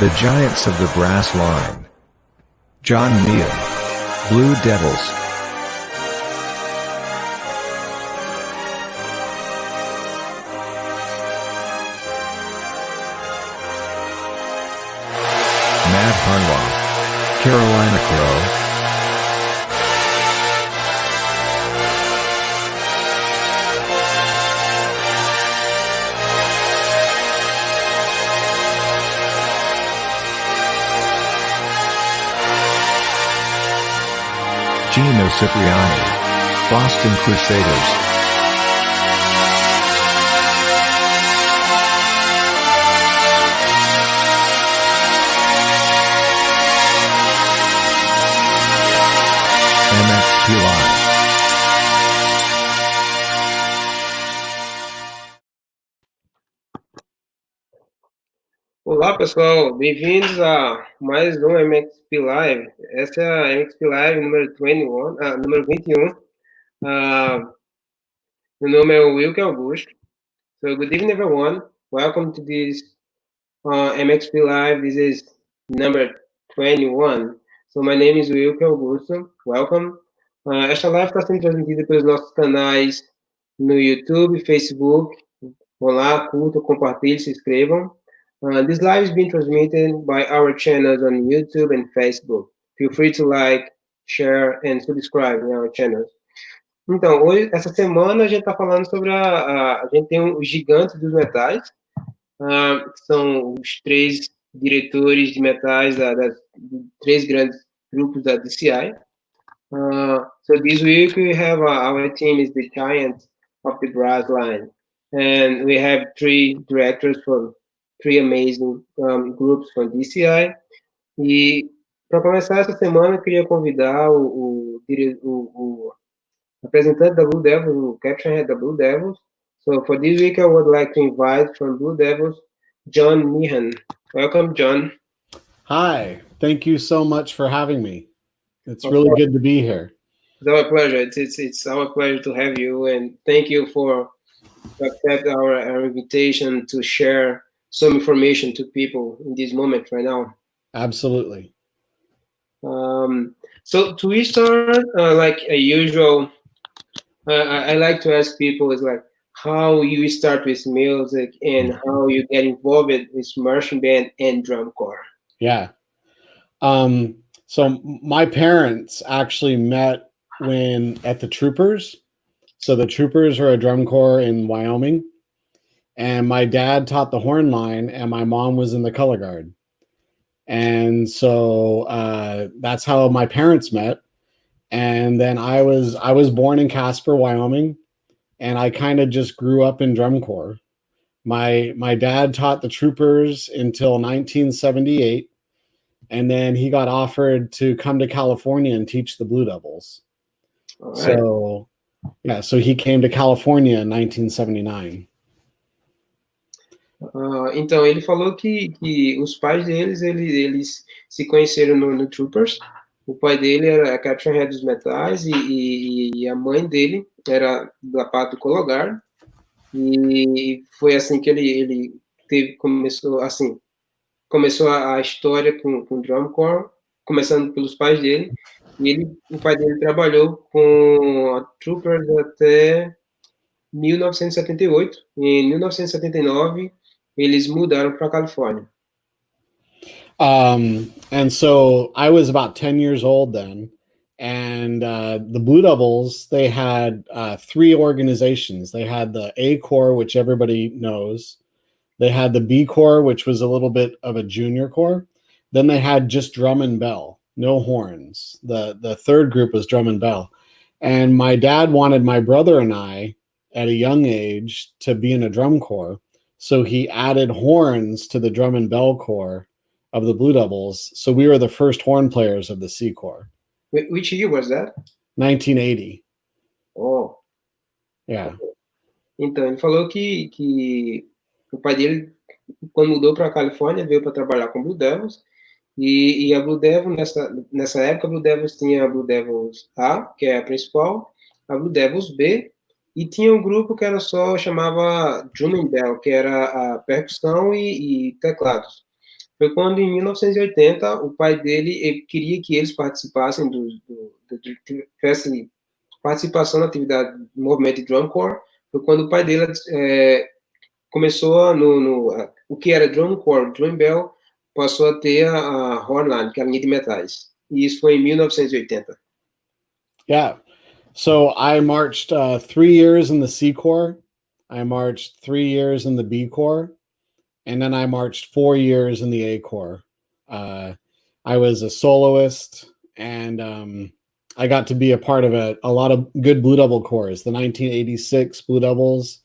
The Giants of the Brassline. John Meehan. Blue Devils. HARLOFF. Carolina Crow. GINO CIPRIANI. Boston Crusaders. XLIVE. Olá pessoal, bem-vindos a mais um MXP Live. Essa é a MXP Live número 21, número 21. Meu nome é Wilke Augusto. So good evening everyone. Welcome to this MXP Live. This is number 21. So my name is Wilke Augusto. Welcome. Esta live está sendo transmitida pelos nossos canais no YouTube, Facebook. Vão lá, curtam, compartilhem, se inscrevam. This live is being transmitted by our channels on YouTube and Facebook. Feel free to like, share, and subscribe in our channels. Então, hoje, essa semana, a gente está falando sobre a gente tem os gigantes dos metais, que são os três diretores de metais das três grandes grupos da DCI. So this week we have our team is the Giants of the Brassline, and we have three directors from three amazing groups from DCI. E para começar essa semana, eu queria convidar o representante da Blue Devils, o Captain Head da Blue Devils. So for this week, I would like to invite from Blue Devils, John Meehan. Welcome, John. Hi, thank you so much for having me. It's really good to be here. It's our pleasure. It's our pleasure to have you, and thank you for accept our invitation to share some information to people in this moment right now. Absolutely. So to start, like a usual, I like to ask people is like how you start with music and how you get involved with marching band and drum corps. Yeah. So my parents actually met when at the Troopers. So the Troopers are a drum corps in Wyoming. And my dad taught the horn line, and my mom was in the color guard. And so that's how my parents met. And then I was born in Casper, Wyoming, and I kind of just grew up in drum corps. My dad taught the Troopers until 1978, and then he got offered to come to California and teach the Blue Devils. Right. So yeah, so he came to California in 1979. Então, ele falou que os pais deles, eles se conheceram no Troopers. O pai dele era Captain Head dos Metais e a mãe dele era da parte do Color Guard. E foi assim que ele começou a história com drum corps, começando pelos pais dele. E o pai dele trabalhou com a Troopers até 1978. E em 1979, eles mudaram para a Califórnia. And so I was about 10 years old then, and the Blue Devils, they had three organizations. They had the A Corps, which everybody knows. They had the B Corps, which was a little bit of a junior corps. Then they had just drum and bell, no horns. The third group was drum and bell. And my dad wanted my brother and I at a young age to be in a drum corps. So he added horns to the drum and bell corps of the Blue Devils. So we were the first horn players of the C Corps. Which year was that? 1980. Oh. Yeah. Então, ele falou que o pai dele, quando mudou para a Califórnia, veio para trabalhar com Blue Devils. E a Blue Devils, nessa época, a Blue Devils tinha a Blue Devils A, que é a principal, a Blue Devils B, e tinha um grupo que era só, chamava Drum and Bell, que era a percussão e teclados. foi quando, em 1980, o pai dele queria que eles participassem tivesse participação na atividade do movimento de drum corps. Foi quando o pai dele começou o que era drum corps, drum bell, passou a ter a hornline, que é a linha de metais. E isso foi em 1980. Yeah. So I marched 3 years in the C Corps. I marched 3 years in the B Corps. And then I marched 4 years in the A Corps. I was a soloist, and I got to be a part of a lot of good Blue Devil corps, the 1986 Blue Devils,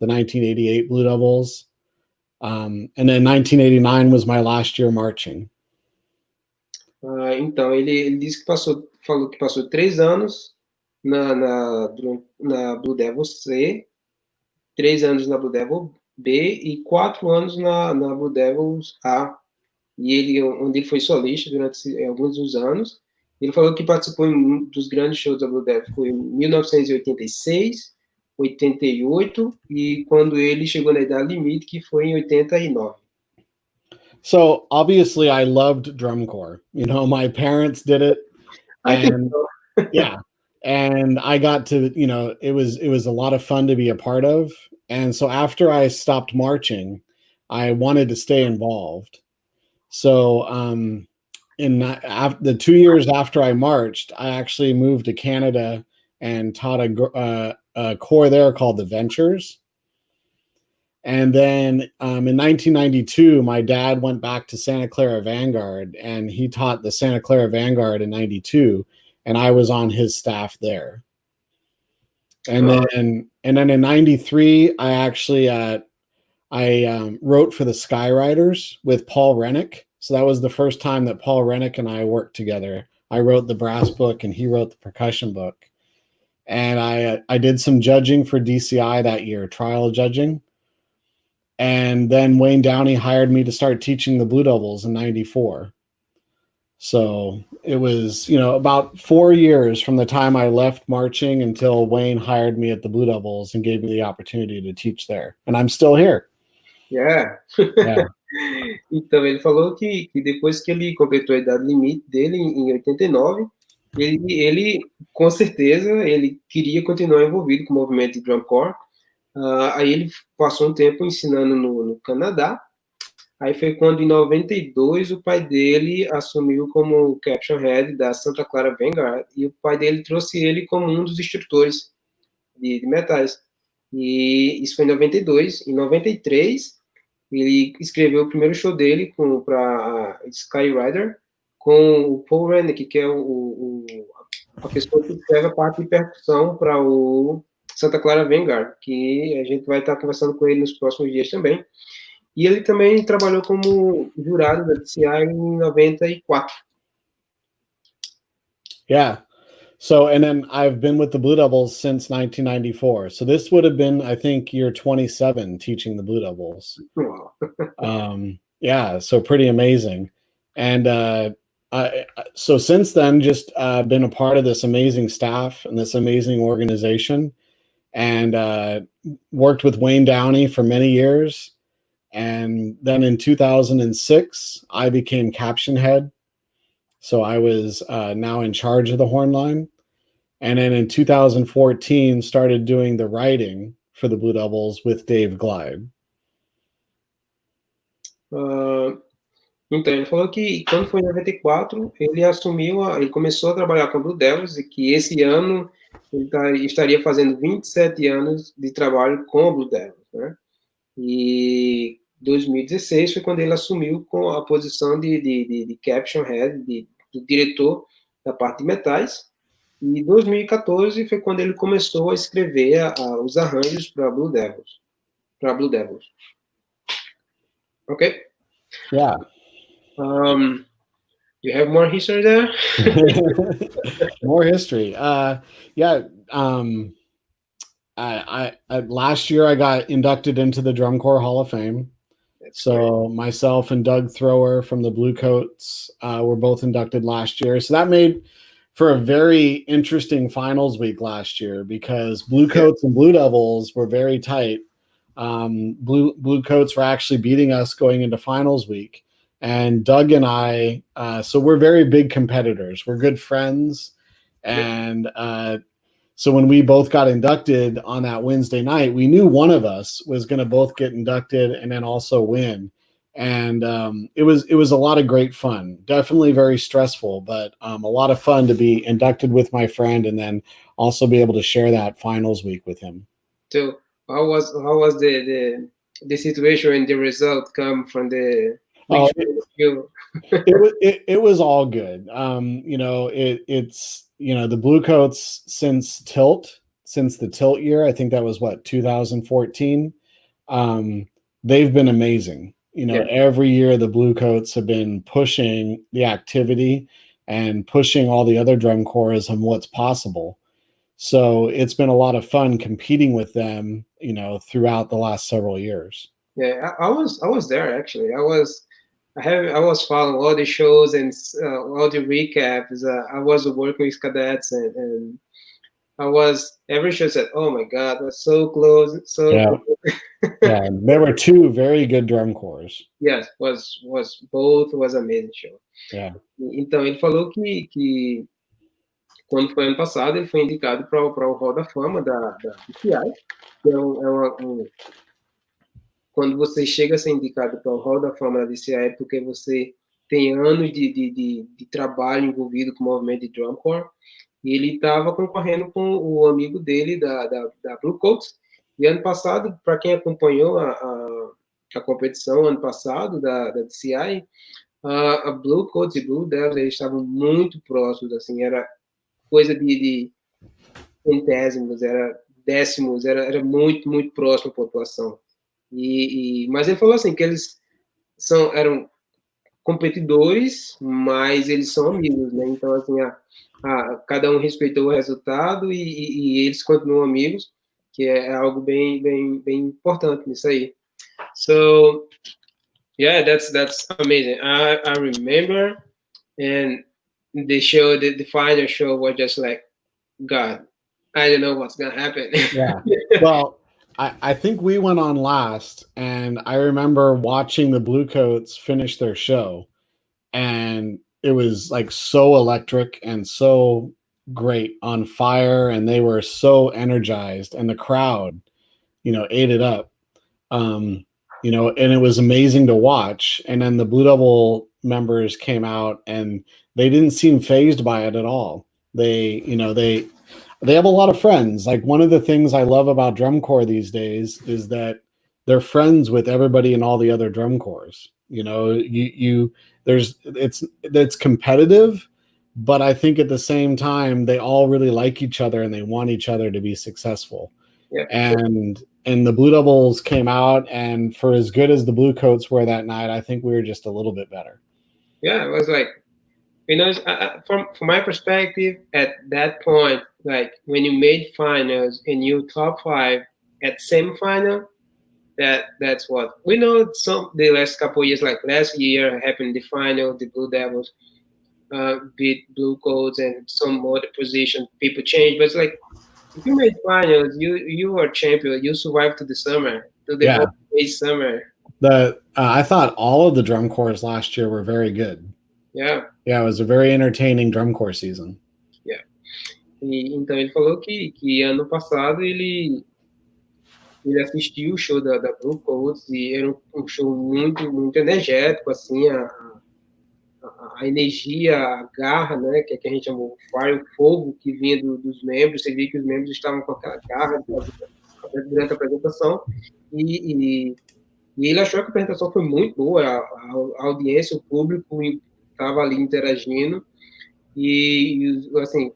the 1988 Blue Devils. And then 1989 was my last year marching. Então, ele disse que falou que passou 3 anos na Blue Devil C, 3 anos na Blue Devil B e 4 anos na Blue Devils A. E onde ele foi solista durante alguns dos anos. Ele falou que participou dos grandes shows da Blue Devil foi em 1986, 88 e quando ele chegou na idade limite, que foi em 89. So obviously I loved drum corps. You know, my parents did it, and yeah, and I got to, you know, it was a lot of fun to be a part of. And so after I stopped marching, I wanted to stay involved. So in the 2 years after I marched, I actually moved to Canada and taught a corps there called the Ventures. And then in 1992, my dad went back to Santa Clara Vanguard, and he taught the Santa Clara Vanguard in 92, and I was on his staff there. And then in 93, I actually wrote for the Skywriters with Paul Rennick. So that was the first time that Paul Rennick and I worked together. I wrote the brass book and he wrote the percussion book. And I did some judging for DCI that year, trial judging. And then Wayne Downey hired me to start teaching the Blue Devils in 94. So it was, you know, about 4 years from the time I left marching until Wayne hired me at the Blue Devils and gave me the opportunity to teach there. And I'm still here. Yeah. Yeah. Então, ele falou que depois que ele completou a idade limite dele, em 89, ele com certeza, ele queria continuar envolvido com o movimento de drum corps. Aí ele passou um tempo ensinando no Canadá. Aí foi quando, em 92, o pai dele assumiu como caption head da Santa Clara Vanguard, e o pai dele trouxe ele como um dos instrutores de metais. E isso foi em 92. Em 93, ele escreveu o primeiro show dele para Skyrider com o Paul Rennick, que é a pessoa que escreve a parte de percussão para o Santa Clara Vanguard, que a gente vai estar conversando com ele nos próximos dias também. E ele também trabalhou como jurado da DCI em 94. Yeah. So, and then I've been with the Blue Devils since 1994. So this would have been, I think, year 27 teaching the Blue Devils. Wow. Yeah, so pretty amazing. And so since then, just been a part of this amazing staff and this amazing organization, and worked with Wayne Downey for many years. And then in 2006, I became caption head. So I was now in charge of the horn line. And then in 2014, started doing the writing for the Blue Devils with Dave Glide. Então, ele falou que quando foi em 94, ele começou a trabalhar com Blue Devils, e que esse ano ele estaria fazendo 27 anos de trabalho com o Blue Devils, né? E 2016 foi quando ele assumiu com a posição de caption head, de diretor da parte de metais. E 2014 foi quando ele começou a escrever os arranjos para Blue Devils. Okay? Yeah. You have more history there? More history. Yeah. I last year I got inducted into the Drum Corps Hall of Fame. So myself and Doug Thrower from the Blue Coats were both inducted last year. So that made for a very interesting finals week last year, because Blue Coats and Blue Devils were very tight. Blue Coats were actually beating us going into finals week. And Doug and I, so we're very big competitors. We're good friends. And so when we both got inducted on that Wednesday night, we knew one of us was going to both get inducted and then also win. And it was a lot of great fun. Definitely very stressful, but a lot of fun to be inducted with my friend and then also be able to share that finals week with him. So how was the situation when the result come from the it was all good. You know, it's you know, the Bluecoats since the tilt year, I think that was what, 2014. They've been amazing. You know, every year the Bluecoats have been pushing the activity and pushing all the other drum corps on what's possible. So it's been a lot of fun competing with them, you know, throughout the last several years. Yeah, I was there actually. I was following all the shows and all the recaps. I was working with cadets and I was every show said, "Oh my God, that's so close, so close." Yeah, there were two very good drum corps. Yes, was amazing show. Yeah. Então ele falou que quando foi ano passado ele foi indicado para o Hall da Fama da DCI, que quando você chega a ser indicado para o Hall da Fama da DCI é porque você tem anos de trabalho envolvido com o movimento de drum corps. E ele estava concorrendo com o amigo dele da Bluecoats. E ano passado, para quem acompanhou a competição ano passado da DCI, a Bluecoats e Bluedevils, eles estavam muito próximos, assim, era coisa de centésimos, era décimos, era muito, muito próximo à pontuação. Mas ele falou assim, que eles eram competidores, mas eles são amigos, né? Então, assim, cada um respeitou o resultado e eles continuam amigos, que é algo bem importante nisso aí. So, yeah, that's amazing. I remember, and the show, the final show was just like, God, I don't know what's gonna happen. Yeah. Well, I think we went on last, and I remember watching the Bluecoats finish their show, and it was like so electric and so great, on fire, and they were so energized, and the crowd, you know, ate it up. You know, and it was amazing to watch. And then the Blue Devil members came out and they didn't seem fazed by it at all. They, you know, they have a lot of friends. Like, one of the things I love about drum corps these days is that they're friends with everybody in all the other drum corps. You know, it's competitive, but I think at the same time, they all really like each other and they want each other to be successful. Yeah. And the Blue Devils came out, and for as good as the Bluecoats were that night, I think we were just a little bit better. Yeah, it was like, you know, from my perspective, at that point, like when you made finals and you top 5 at semifinal, that's what we know. The last couple of years, like last year happened the final, the Blue Devils beat Bluecoats and some other position, people change, but it's like, if you made finals, you are champion. You survived to the summer, to the whole summer. I thought all of the drum corps last year were very good. Yeah. Yeah, it was a very entertaining drum corps season. Yeah. Então ele falou que ano passado ele assistiu o show da Bluecoats e era um show muito, muito energético, assim, a energia, a garra, né, que a gente chamou o fire, o fogo que vinha dos membros. Você via que os membros estavam com aquela garra durante a apresentação, e ele achou que a apresentação foi muito boa, a audiência, o público estava ali interagindo, e assim,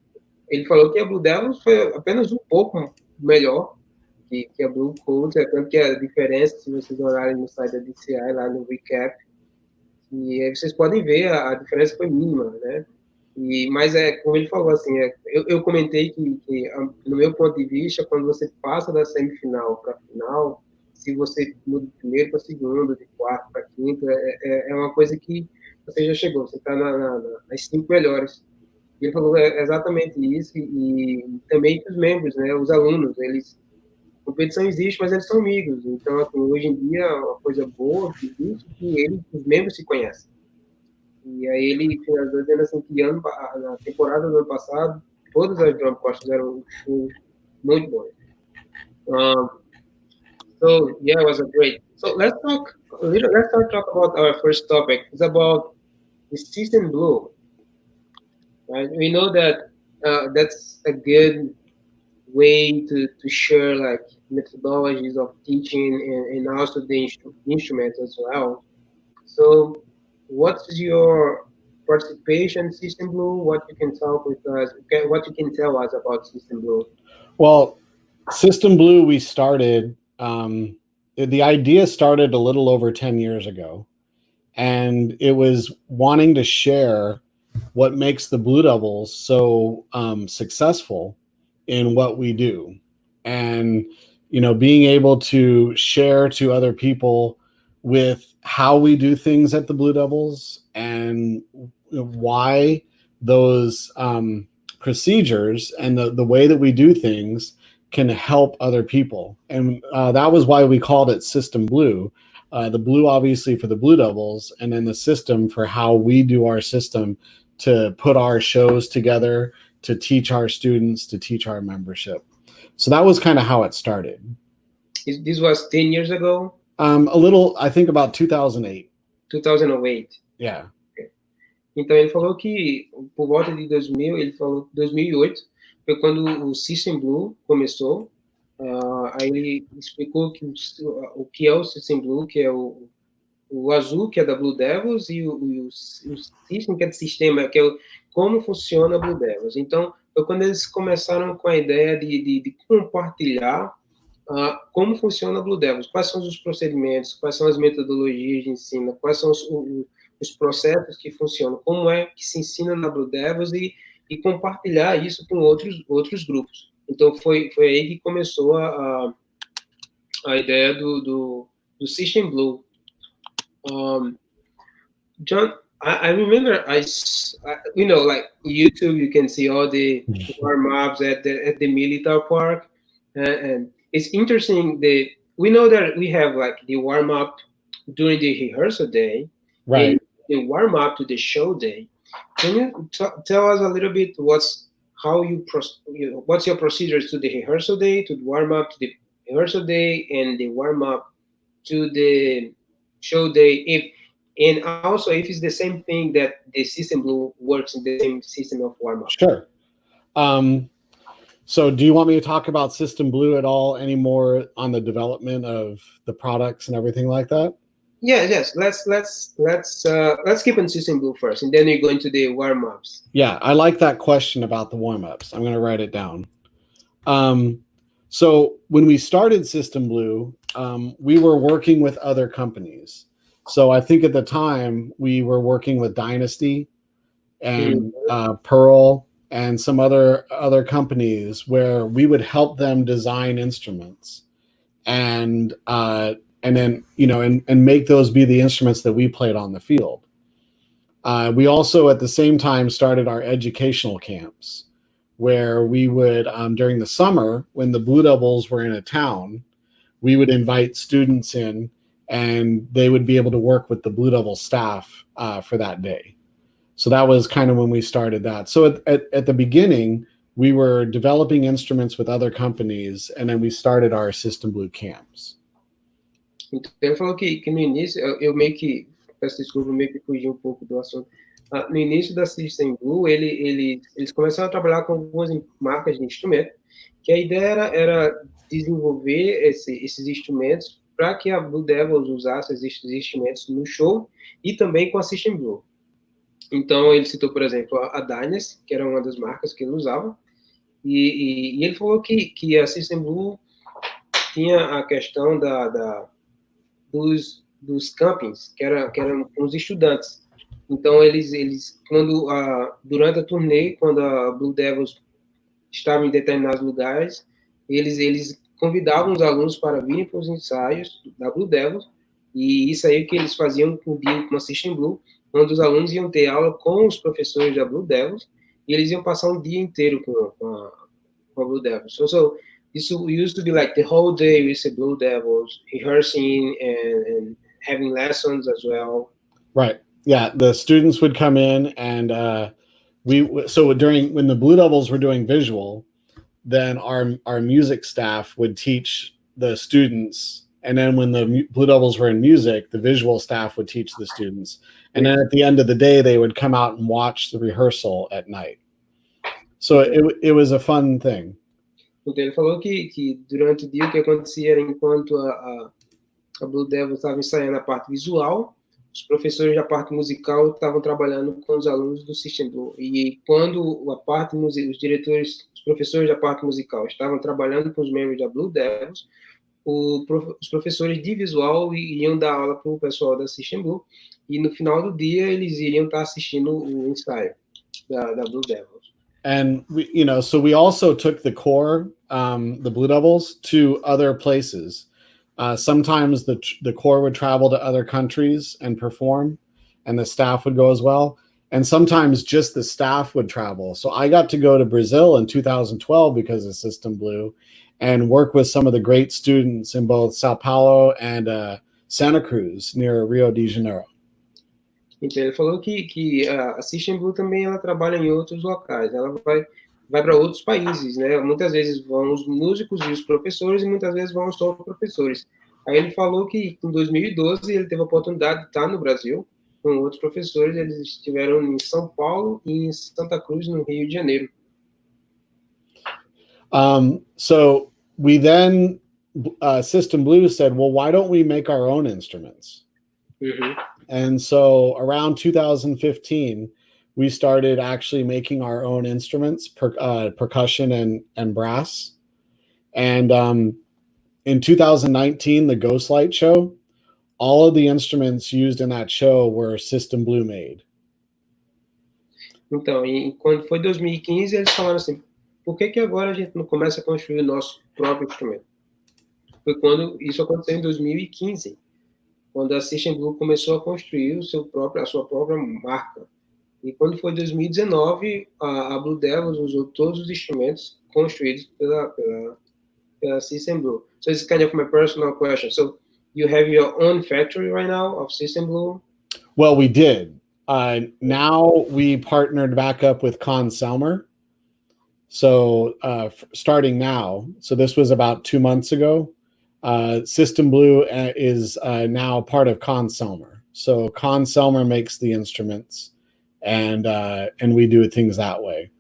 ele falou que a Blue Devils foi apenas um pouco melhor que a Bluecoats, tanto que a diferença, se vocês olharem no site da DCI, lá no recap, e aí vocês podem ver a diferença foi mínima, né? Mas como ele falou, assim, eu comentei que, no meu ponto de vista, quando você passa da semifinal para a final, se você muda de primeiro para segundo, de quarto para quinto, é uma coisa que você já chegou, você está nas 5 melhores. E ele falou exatamente isso, e também que os membros, né, os alunos, a competição existe, mas eles são amigos. Então, assim, hoje em dia, uma coisa boa que existe, que os membros se conhecem. E aí ele finalizou dizendo assim que na temporada do ano passado, todas as drum corps fizeram um show muito bom. So yeah, it was a great. So let's talk a little. Let's talk about our first topic. It's about the system blue. Right? We know that that's a good way to share like methodologies of teaching and also the instruments as well. So, what's your participation, System Blue? What you can talk with us? What you can tell us about System Blue? Well, System Blue, we started. The idea started a little over 10 years ago, and it was wanting to share what makes the Blue Devils so successful in what we do, and being able to share to other people with how we do things at the Blue Devils and why those procedures and the way that we do things can help other people. And that was why we called it System Blue. The blue obviously for the Blue Devils, and then the system for how we do our system to put our shows together, to teach our students, to teach our membership. So that was kind of how it started. This was 10 years ago? A little, I think about 2008. 2008. Yeah. Okay. Então ele falou que por volta de 2000, ele falou 2008, foi quando o System Blue começou. Aí ele explicou que o que é o System Blue, que é o azul, que é da Blue Devils, e o System, que é do sistema, que é como funciona a Blue Devils. Então, foi quando eles começaram com a ideia de compartilhar como funciona a Blue Devils, quais são os procedimentos, quais são as metodologias de ensino, quais são os processos que funcionam, como é que se ensina na Blue Devils e compartilhar isso com outros grupos. Então, foi aí que começou a ideia do System Blue. John, I remember like YouTube, you can see all the warm-ups at the military park, and it's interesting that we know that we have like the warm-up during the rehearsal day, right? And the warm-up to the show day. Can you tell us a little bit what's your procedures to the rehearsal day, to the warm-up to the rehearsal day, and the warm-up to the show day, and also if it's the same thing that the System Blue works in the same system of warm-up? Sure. So do you want me to talk about System Blue at all anymore on the development of the products and everything like that? Yes. Let's keep on System Blue first, and then we go into the warm-ups. Yeah, I like that question about the warm-ups. I'm going to write it down. So when we started System Blue, we were working with other companies. So I think at the time we were working with Dynasty and Pearl and some other companies where we would help them design instruments and then and make those be the instruments that we played on the field. We also at the same time started our educational camps, where we would during the summer when the Blue Devils were in a town, we would invite students in and they would be able to work with the Blue Devil staff for that day. So that was kind of when we started that. So at the beginning, we were developing instruments with other companies, and then we started our System Blue camps. Então, ele falou que no início, eu meio que, peço desculpa, eu meio que fugi um pouco do assunto. No início da System Blue, eles começaram a trabalhar com algumas marcas de instrumento, que a ideia era desenvolver esses instrumentos para que a Blue Devils usasse esses instrumentos no show e também com a System Blue. Então, ele citou, por exemplo, a Dynasty, que era uma das marcas que ele usava, e ele falou que a System Blue tinha a questão dos campings, que eram com os estudantes. Então, eles durante a turnê, quando a Blue Devils estava em determinados lugares, eles convidavam os alunos para virem para os ensaios da Blue Devils, e isso aí que eles faziam com a System Blue, onde os alunos iam ter aula com os professores da Blue Devils, e eles iam passar um dia inteiro com a Blue Devils. So this used to be like the whole day with the Blue Devils, rehearsing and having lessons as well. Right. yeah, the students would come in, and so during when the Blue Devils were doing visual, then our music staff would teach the students, and then when the Blue Devils were in music, the visual staff would teach the students, and then at the end of the day, they would come out and watch the rehearsal at night. So it was a fun thing. Então ele falou que durante o dia o que acontecia era enquanto a Blue Devils estava ensaiando a parte visual, os professores da parte musical estavam trabalhando com os alunos do System Blue. E quando a parte os diretores, os professores da parte musical estavam trabalhando com os membros da Blue Devils, os professores de visual iriam dar aula para o pessoal da System Blue, e no final do dia eles iriam estar assistindo o ensaio da Blue Devils. And so we also took the core, the Blue Devils, to other places. Sometimes the core would travel to other countries and perform, and the staff would go as well. And sometimes just the staff would travel. So I got to go to Brazil in 2012 because of System Blue, and work with some of the great students in both Sao Paulo and Santa Cruz, near Rio de Janeiro. Então ele falou que a System Blue também ela trabalha em outros locais, ela vai para outros países, né? Muitas vezes vão os músicos e os professores, e muitas vezes vão só os professores. Aí ele falou que em 2012 ele teve a oportunidade de estar no Brasil com outros professores, eles estiveram em São Paulo e em Santa Cruz, no Rio de Janeiro. So we then, System Blue said, well, why don't we make our own instruments? Uhum. And so around 2015, we started actually making our own instruments, percussion and brass. And in 2019, the Ghostlight show, all of the instruments used in that show were System Blue made. Então, e quando foi 2015, eles falaram assim, por que agora a gente não começa a construir o nosso próprio instrumento? Foi quando isso aconteceu em 2015. Quando a System Blue começou a construir a sua própria marca. E quando foi 2019, a Blue Devils usou todos os instrumentos construídos pela System Blue. So it's kind of my personal question. So you have your own factory right now of System Blue? Well, we did. Now we partnered back up with Con Selmer. So starting now, so this was about 2 months ago, System Blue is now part of Con Selmer. So Con Selmer makes the instruments, and we do things that way.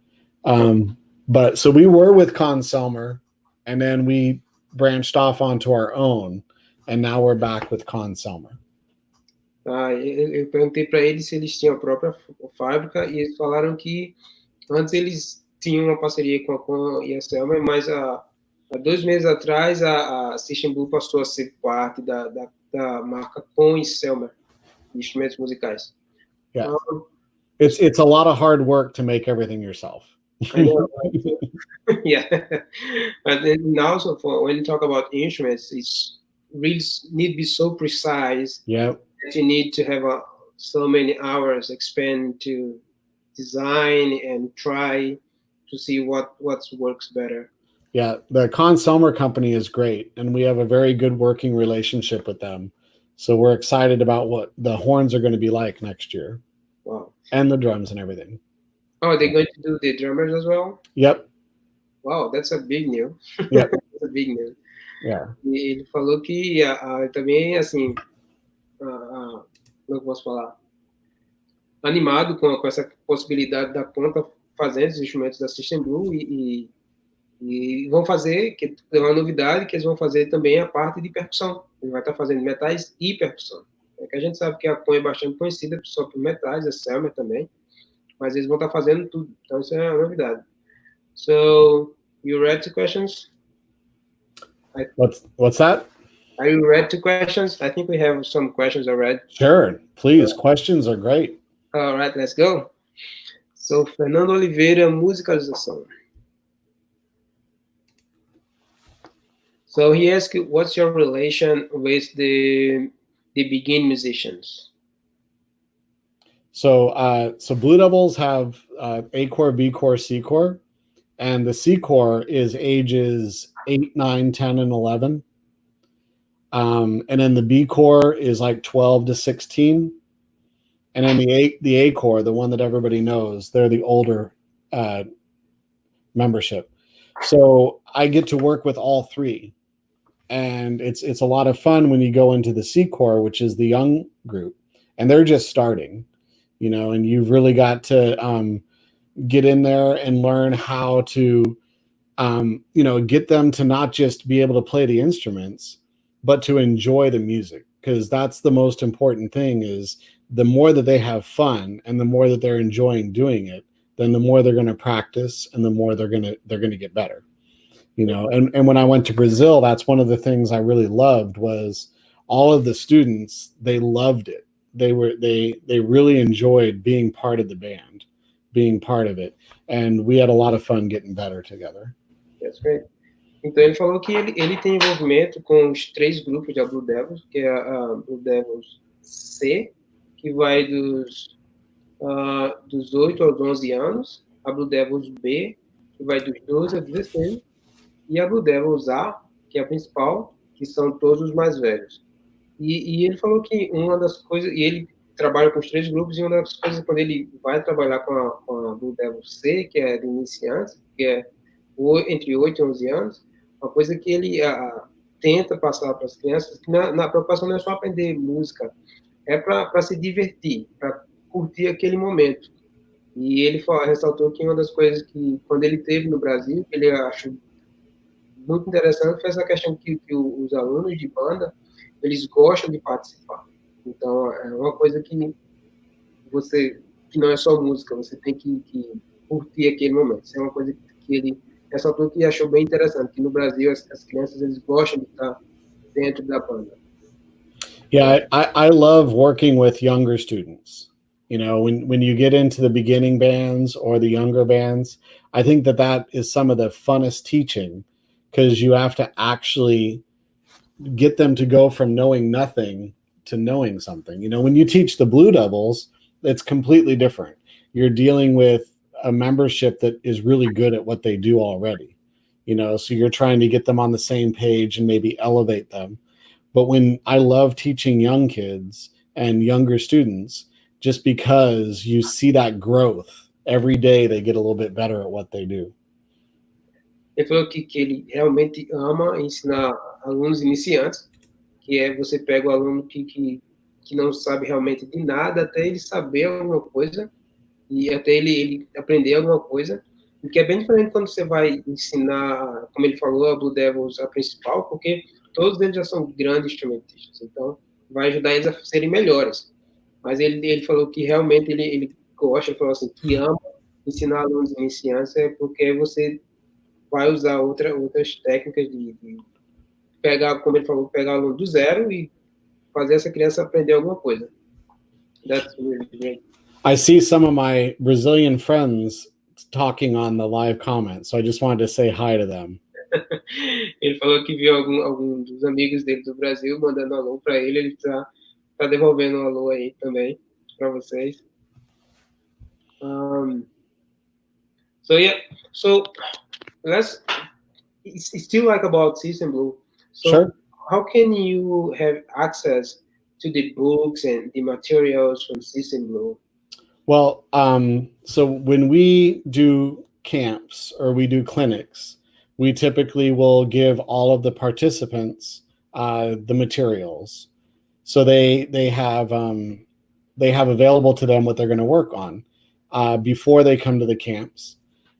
But so we were with Con Selmer, and then we branched off onto our own, and now we're back with Con Selmer. Eu perguntei para eles se eles tinham a própria fábrica, e eles falaram que antes eles tinham uma parceria com a Selmer, mas há 2 meses atrás a System Blue passou a ser parte da marca com e Selmer, de instrumentos musicais. Yeah. It's a lot of hard work to make everything yourself. I know, right? Yeah. But then also when you talk about instruments, it's really need to be so precise. Yeah. That you need to have so many hours expend to design and try to see what works better. Yeah, the Con Selmer company is great, and we have a very good working relationship with them. So we're excited about what the horns are going to be like next year. Wow. And the drums and everything. Oh, they're going to do the drummers as well? Yep. Wow, that's a big news. Yep. That's a big news. Yeah. E ele falou que também, assim, como eu posso falar? Animado com essa possibilidade da Conta fazer os instrumentos da System Blue e vão fazer, que é uma novidade, que eles vão fazer também a parte de percussão. Ele vai estar fazendo metais e percussão. É que a gente sabe que a Con é bastante conhecida só por metais, a Selmer também, mas eles vão estar fazendo tudo. Então isso é uma novidade. So, you ready to questions? What's that? Are you ready to questions? I think we have some questions already. Sure, please. Questions are great. All right, let's go. So, Fernando Oliveira, musicalização. So he asked, what's your relation with the begin musicians? So Blue Devils have A core, B core, C core, and the C core is ages 8, 9, 10, and 11. And then the B core is like 12 to 16. And then the A Corps, the one that everybody knows, they're the older membership. So I get to work with all three. And it's a lot of fun when you go into the C Corps, which is the young group, and they're just starting, you know, and you've really got to get in there and learn how to, you know, get them to not just be able to play the instruments, but to enjoy the music, because that's the most important thing. Is the more that they have fun and the more that they're enjoying doing it, then the more they're going to practice and the more they're going to get better. You know, and when I went to Brazil, that's one of the things I really loved was all of the students, they loved it. They really enjoyed being part of the band, being part of it. And we had a lot of fun getting better together. That's great. Então ele falou que ele tem envolvimento com os 3 grupos da Blue Devils, que é a Blue Devils C, que vai dos 8 aos 11 anos, a Blue Devils B, que vai dos 12 aos 16, e a Blue Devils A, que é a principal, que são todos os mais velhos. E ele falou que uma das coisas, e ele trabalha com os 3 grupos, e uma das coisas, quando ele vai trabalhar com a Blue Devils C, que é de iniciantes, que é entre 8 e 11 anos, uma coisa que ele tenta passar para as crianças, que na preocupação não é só aprender música, é para se divertir, para curtir aquele momento. E ele ressaltou que uma das coisas que, quando ele teve no Brasil, que ele achou muito interessante, foi essa questão que os alunos de banda, eles gostam de participar. Então, é uma coisa que não é só música, você tem que curtir aquele momento. Isso é uma coisa que ele ressaltou que achou bem interessante, que no Brasil as crianças, eles gostam de estar dentro da banda. Yeah, I love working with younger students. You know, when you get into the beginning bands or the younger bands, I think that is some of the funnest teaching, because you have to actually get them to go from knowing nothing to knowing something. You know, when you teach the Blue Devils, it's completely different. You're dealing with a membership that is really good at what they do already, you know, so you're trying to get them on the same page and maybe elevate them. But when I love teaching young kids and younger students, just because you see that growth every day, they get a little bit better at what they do. Ele falou que ele realmente ama ensinar alunos iniciantes, que é você pega o aluno que não sabe realmente de nada, até ele saber alguma coisa, e até ele aprender alguma coisa, o que é bem diferente quando você vai ensinar, como ele falou, a Blue Devils, a principal, porque todos eles já são grandes instrumentistas, então vai ajudar eles a serem melhores. Mas ele falou que realmente ele gosta, ele falou assim, que ama ensinar alunos iniciantes, é porque você vai usar outras técnicas de pegar, como ele falou, pegar o aluno do zero e fazer essa criança aprender alguma coisa. That's really great. I see some of my Brazilian friends talking on the live comments, so I just wanted to say hi to them. Ele falou que viu algum dos amigos dele do Brasil mandando alô para ele está devolvendo um alô aí também para vocês. So it's still like about systemblue. So Sure. How can you have access to the books and the materials from systemblue? Well, so when we do camps or we do clinics, we typically will give all of the participants the materials, so they have available to them what they're going to work on before they come to the camps.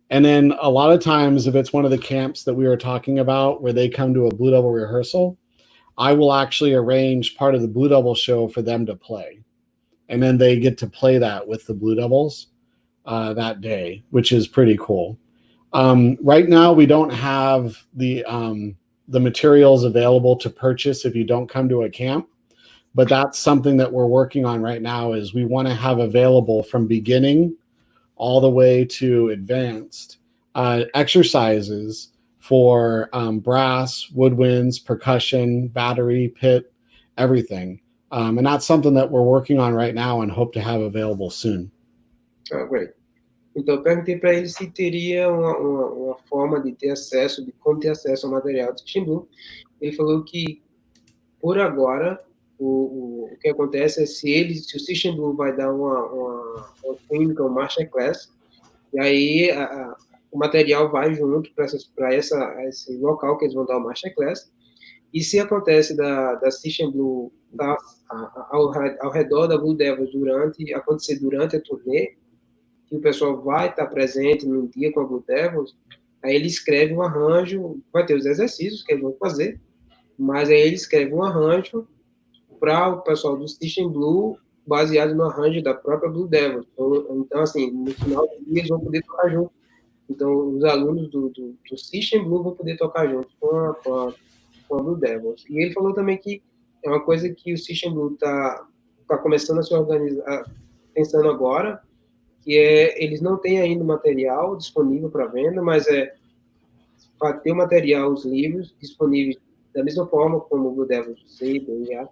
And then a lot of times, if it's one of the camps that we were talking about where they come to a Blue Devil rehearsal, I will actually arrange part of the Blue Devil show for them to play. And then they get to play that with the Blue Devils that day, which is pretty cool. Right now, we don't have the materials available to purchase if you don't come to a camp, but that's something that we're working on right now. Is we want to have available from beginning all the way to advanced exercises for brass, woodwinds, percussion, battery, pit, everything. And that's something that we're working on right now and hope to have available soon. Oh, great. Então, eu perguntei para ele se teria uma forma de ter acesso, de como ter acesso ao material de systemblue. Ele falou que, por agora, o que acontece é se o System Blue vai dar uma clínica, uma masterclass, e aí o material vai junto para esse local que eles vão dar o masterclass. E se acontece da System Blue tá, ao redor da Blue Devils acontecer durante a turnê, que o pessoal vai estar presente num dia com a Blue Devils, aí ele escreve um arranjo, vai ter os exercícios que eles vão fazer, mas aí ele escreve um arranjo para o pessoal do System Blue, baseado no arranjo da própria Blue Devils. Então, assim, no final do dia eles vão poder tocar junto. Então, os alunos do System Blue vão poder tocar junto com a Blue Devils. E ele falou também que é uma coisa que o System Blue está começando a se organizar, pensando agora, que eles não têm ainda material disponível para venda, mas para ter o material, os livros disponíveis da mesma forma como o Blue Devils já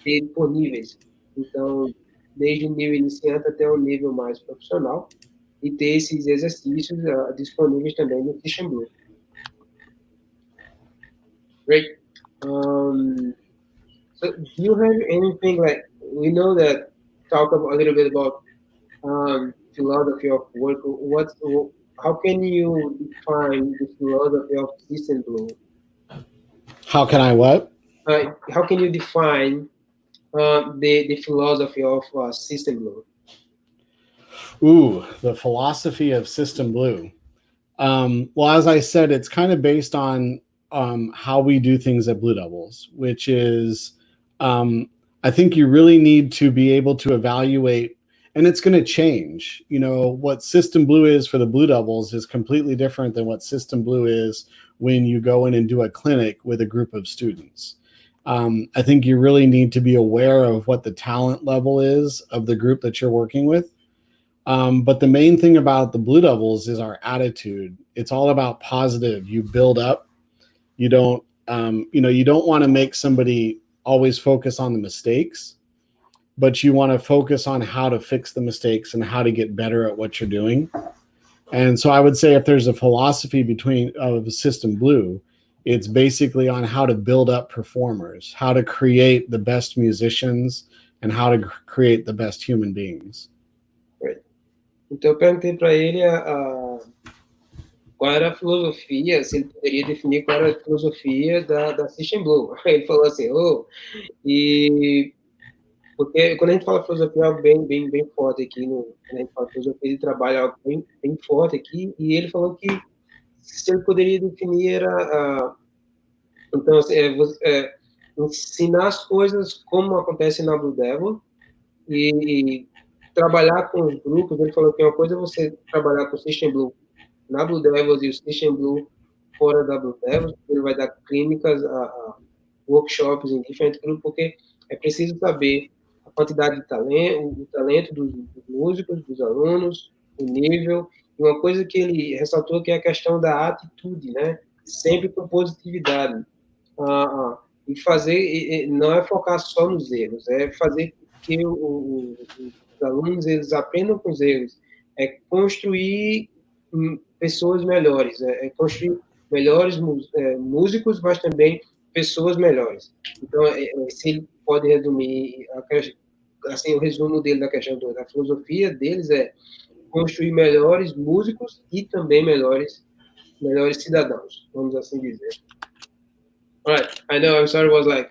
ter por níveis. Então, desde o nível iniciante até o nível mais profissional, e ter esses exercícios disponíveis também no System Blue. Great. So, do you have anything like, we know that, talk a little bit about philosophy of work. How can you define the philosophy of System Blue? How can I what? How can you define the philosophy of System Blue? Ooh, the philosophy of System Blue. Well, as I said, it's kind of based on how we do things at Blue Devils, which is I think you really need to be able to evaluate, and it's going to change. You know, what System Blue is for the Blue Devils is completely different than what System Blue is when you go in and do a clinic with a group of students. I think you really need to be aware of what the talent level is of the group that you're working with. But the main thing about the Blue Devils is our attitude. It's all about positive. You build up. You don't, you don't want to make somebody always focus on the mistakes, but you want to focus on how to fix the mistakes and how to get better at what you're doing. And so I would say if there's a philosophy of System Blue, it's basically on how to build up performers, how to create the best musicians, and how to create the best human beings. Então, eu perguntei para ele qual era a filosofia, se ele poderia definir qual era a filosofia da System Blue. Ele falou assim, porque quando a gente fala filosofia é algo bem forte aqui, quando a gente fala filosofia de trabalho é algo bem forte aqui, e ele falou que se ele poderia definir então, ensinar as coisas como acontece na Blue Devil e trabalhar com os grupos. Ele falou que uma coisa é você trabalhar com o System Blue na Blue Devils e o System Blue fora da Blue Devils. Ele vai dar clínicas, workshops em diferentes grupos, porque é preciso saber a quantidade de talento, o talento dos músicos, dos alunos, o nível. E uma coisa que ele ressaltou que é a questão da atitude, né? Sempre com positividade. E fazer, não é focar só nos erros, é fazer que os alunos eles aprendam com os erros, é construir pessoas melhores, é construir melhores músicos, mas também pessoas melhores. Então, se ele pode resumir, assim, o resumo dele da questão da filosofia deles é construir melhores músicos e também melhores cidadãos, vamos assim dizer. All right, I know, I'm sorry, it was like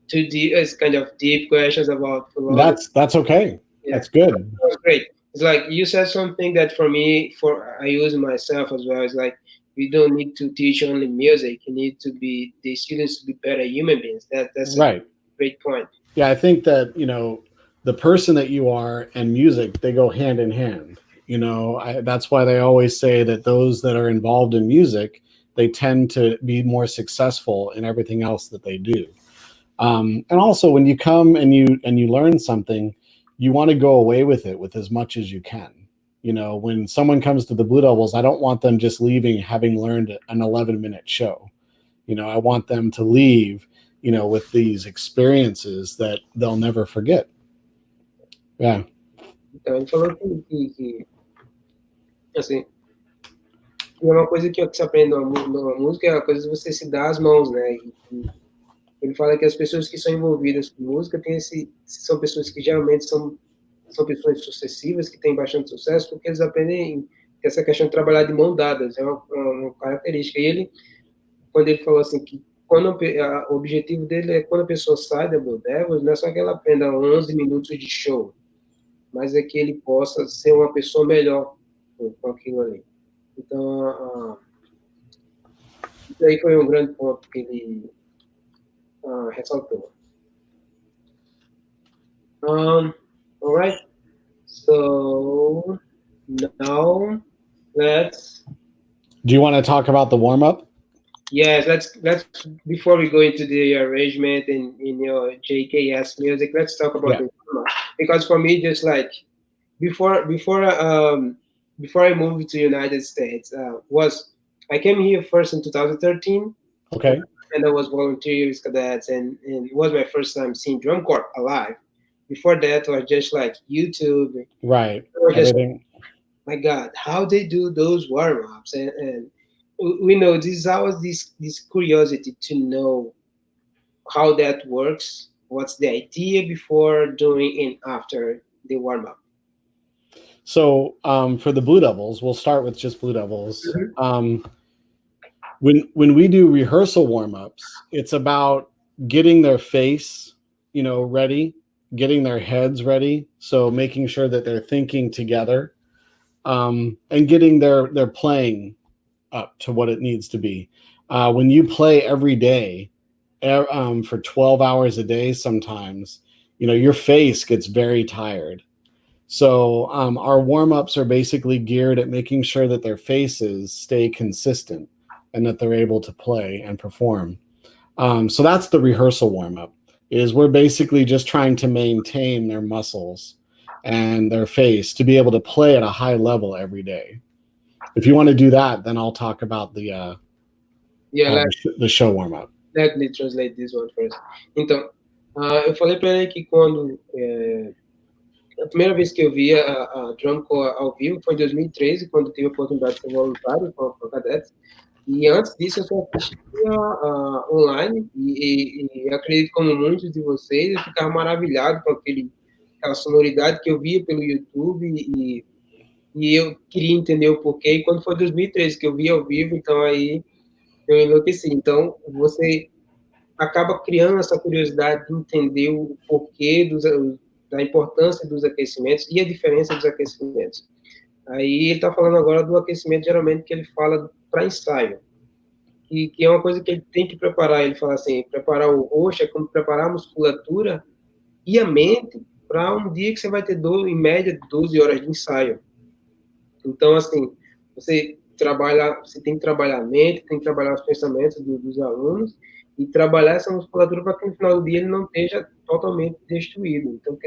too deep. It's kind of deep questions about philosophy. That's okay. Yeah. That's good. That was great. It's like you said something that for me, I use myself as well. It's like you don't need to teach only music. You need to be the students to be better human beings. That's right. A great point. Yeah, I think that the person that you are and music, they go hand in hand. That's why they always say that those that are involved in music, they tend to be more successful in everything else that they do. And also when you come and you learn something, you want to go away with it with as much as you can. When someone comes to the Blue Devils, I don't want them just leaving having learned an 11-minute show. I want them to leave, with these experiences that they'll never forget. Yeah. Então, ele falou que assim, é uma coisa que se aprende numa música, é uma coisa de você se dar as mãos, né? E Ele fala que as pessoas que são envolvidas com música são pessoas que geralmente são pessoas sucessivas, que têm bastante sucesso, porque eles aprendem essa questão de trabalhar de mão dadas, é uma característica. E ele, quando ele falou assim, que o objetivo dele é quando a pessoa sai da Blue Devils, não é só que ela aprenda 11 minutos de show, mas é que ele possa ser uma pessoa melhor com aquilo ali. Então, isso aí foi um grande ponto que ele ressaltou. All right. So now let's. Do you want to talk about the warm up? Yes, let's before we go into the arrangement and JKS music, let's talk about the warm up. Because for me, just like before I moved to United States, I came here first in 2013. Okay. And I was volunteers cadets, and it was my first time seeing drum corps alive. Before that, it was just like YouTube. Right. Everything. My God, how they do those warm-ups. And we know this is always this curiosity to know how that works. What's the idea before, during, and after the warm-up? So for the Blue Devils, we'll start with just Blue Devils. Mm-hmm. When we do rehearsal warm-ups, it's about getting their face, ready, getting their heads ready. So making sure that they're thinking together, and getting their playing up to what it needs to be. When you play every day, for 12 hours a day, sometimes, your face gets very tired. So our warm-ups are basically geared at making sure that their faces stay consistent and that they're able to play and perform. So that's the rehearsal warm-up, is we're basically just trying to maintain their muscles and their face to be able to play at a high level every day. If you want to do that, then I'll talk about the show warm-up. Let me translate this one first. Então, eu falei para ele que quando a primeira vez que eu vi a drum corps ao vivo foi em 2013, quando tive a oportunidade de ser voluntário com a cadetes. E antes disso, eu só assistia online, e acredito como muitos de vocês, eu ficava maravilhado com aquela sonoridade que eu via pelo YouTube, e eu queria entender o porquê. E quando foi 2013 que eu vi ao vivo, então aí eu enlouqueci. Então, você acaba criando essa curiosidade de entender o porquê da importância dos aquecimentos e a diferença dos aquecimentos. Aí ele está falando agora do aquecimento, geralmente, que ele fala para ensaio, que é uma coisa que ele tem que preparar. Ele fala assim, preparar o rosto é como preparar a musculatura e a mente para um dia que você vai ter, em média, 12 horas de ensaio. Então, assim, você tem que trabalhar a mente, tem que trabalhar os pensamentos dos alunos e trabalhar essa musculatura para que no final do dia ele não esteja totalmente destruído. Então,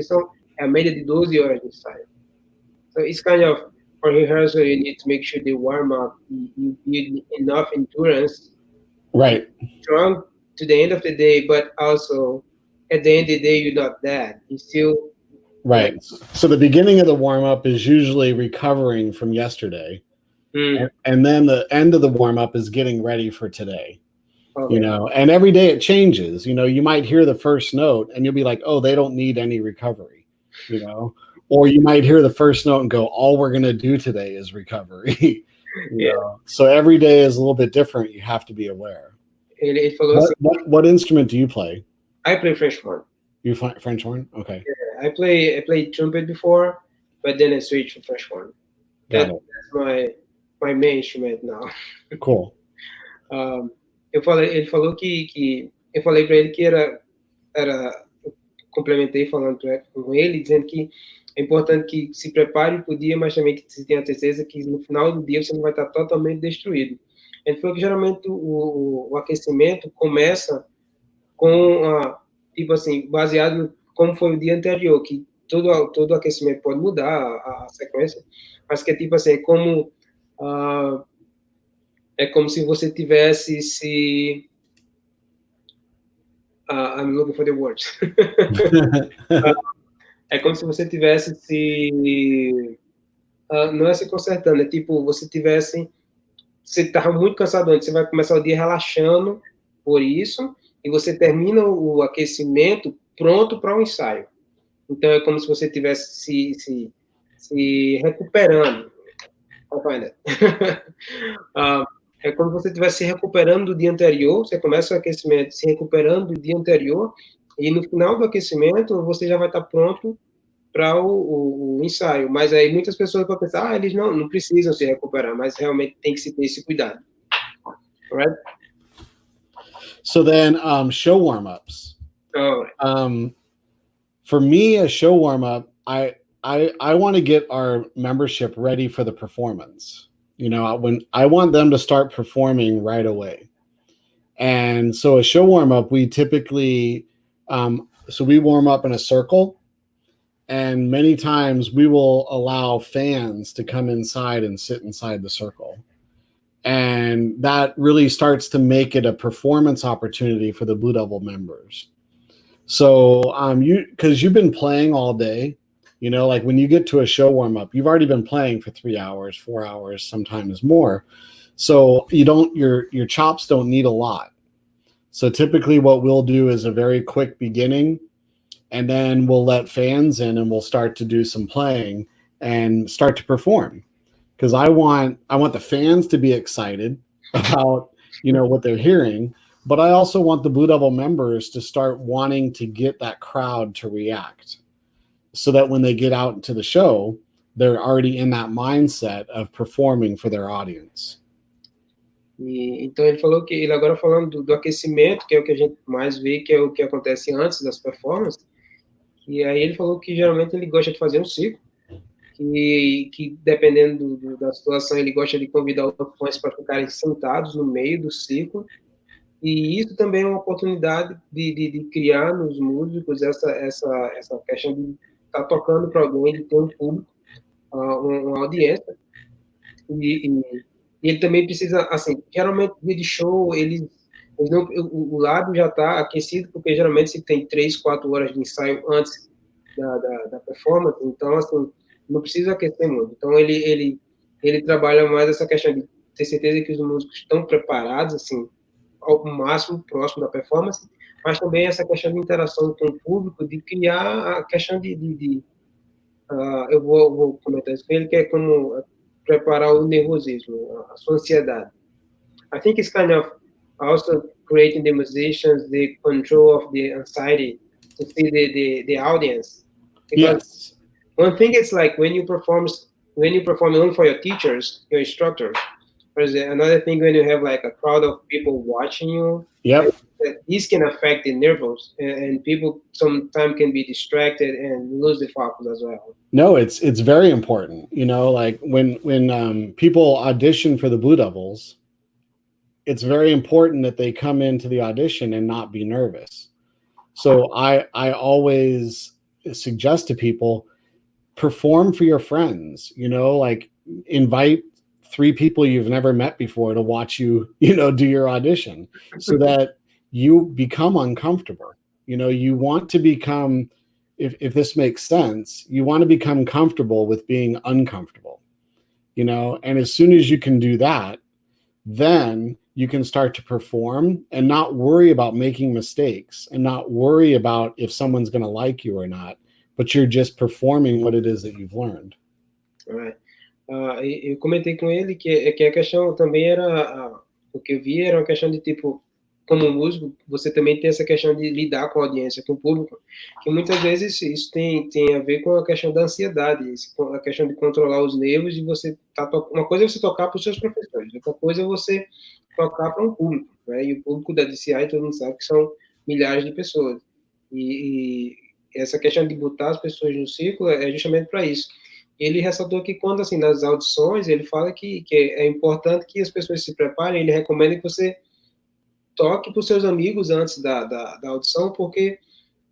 é a média de 12 horas de ensaio. So it's kind of, for rehearsal, you need to make sure the warm-up, you build enough endurance, right, strong to the end of the day, but also at the end of the day, you're not dead. You still... Right. So the beginning of the warm-up is usually recovering from yesterday. And then the end of the warm-up is getting ready for today. Okay. And every day it changes. You might hear the first note and you'll be like, oh, they don't need any recovery, or you might hear the first note and go, all we're going to do today is recovery. So every day is a little bit different. You have to be aware. What instrument do you play? I play French horn. You play French horn? Okay. Yeah, I played trumpet before, but then I switched to French horn. That's my main instrument now. Cool. Ele falou que eu falei para ele que eu complementei falando com ele, dizendo que é importante que se prepare para o dia, mas também que você tenha certeza que no final do dia você não vai estar totalmente destruído. Ele falou que geralmente o aquecimento começa com, tipo assim, baseado no como foi o dia anterior, que todo aquecimento pode mudar a sequência, mas que é tipo assim, é como se você tivesse I'm looking for the words. É como se você tivesse não é se consertando, é tipo, você estava muito cansado antes, você vai começar o dia relaxando por isso, e você termina o aquecimento pronto para o ensaio. Então, é como se você estivesse se recuperando. É como se você estivesse se recuperando do dia anterior, você começa o aquecimento se recuperando do dia anterior, e no final do aquecimento, você já vai estar pronto para o ensaio. Mas aí muitas pessoas vão pensar, eles não precisam se recuperar, mas realmente tem que se ter esse cuidado. Alright? So then, show warm-ups. Alright. For me, a show warm-up, I want to get our membership ready for the performance. You know, when I want them to start performing right away. And so a show warm-up, we typically, so we warm up in a circle, and many times we will allow fans to come inside and sit inside the circle. And that really starts to make it a performance opportunity for the Blue Devil members. So because you've been playing all day, you know, like when you get to a show warm-up, you've already been playing for 3 hours, 4 hours, sometimes more. So your chops don't need a lot. So typically what we'll do is a very quick beginning, and then we'll let fans in and we'll start to do some playing and start to perform. Because I want the fans to be excited about, you know, what they're hearing, but I also want the Blue Devil members to start wanting to get that crowd to react, so that when they get out into the show, they're already in that mindset of performing for their audience. E, então ele falou que ele agora falando do aquecimento, que é o que a gente mais vê, que é o que acontece antes das performances. E aí ele falou que geralmente ele gosta de fazer um ciclo, que dependendo da situação ele gosta de convidar os fãs para ficarem sentados no meio do ciclo. E isso também é uma oportunidade de criar nos músicos essa questão de estar tocando para alguém, de ter um público, uma audiência. E ele também precisa, assim, geralmente dia de show, eles não, o lábio já está aquecido, porque geralmente se tem 3, 4 horas de ensaio antes da performance, então, assim, não precisa aquecer muito. Então, ele trabalha mais essa questão de ter certeza que os músicos estão preparados, assim, ao máximo próximo da performance, mas também essa questão de interação com o público, de criar a questão eu vou comentar isso com ele, que é como preparar o nervosismo, a sua ansiedade. I think it's kind of also creating the musicians the control of the anxiety to see the audience. Because one thing is like when you perform only for your teachers, your instructors. There's another thing when you have like a crowd of people watching you. Yep. This can affect the nerves, and people sometimes can be distracted and lose the focus as well. No, it's very important. You know, like when people audition for the Blue Devils, it's very important that they come into the audition and not be nervous. So I always suggest to people, perform for your friends, you know, like invite 3 people you've never met before to watch you, you know, do your audition, so that you become uncomfortable. You know, you want to become, if this makes sense, you want to become comfortable with being uncomfortable, you know, and as soon as you can do that, then you can start to perform and not worry about making mistakes and not worry about if someone's going to like you or not, but you're just performing what it is that you've learned. All right. Eu comentei com ele que a questão também era, o que eu vi era uma questão de tipo, como músico, você também tem essa questão de lidar com a audiência, com o público, que muitas vezes isso tem a ver com a questão da ansiedade, a questão de controlar os nervos, e você uma coisa é você tocar para os seus professores, outra coisa é você tocar para um público, né? E o público da DCI, todo mundo sabe que são milhares de pessoas, e essa questão de botar as pessoas no ciclo é justamente para isso. Ele ressaltou que quando, assim, nas audições, ele fala que é importante que as pessoas se preparem, ele recomenda que você toque para os seus amigos antes da audição, porque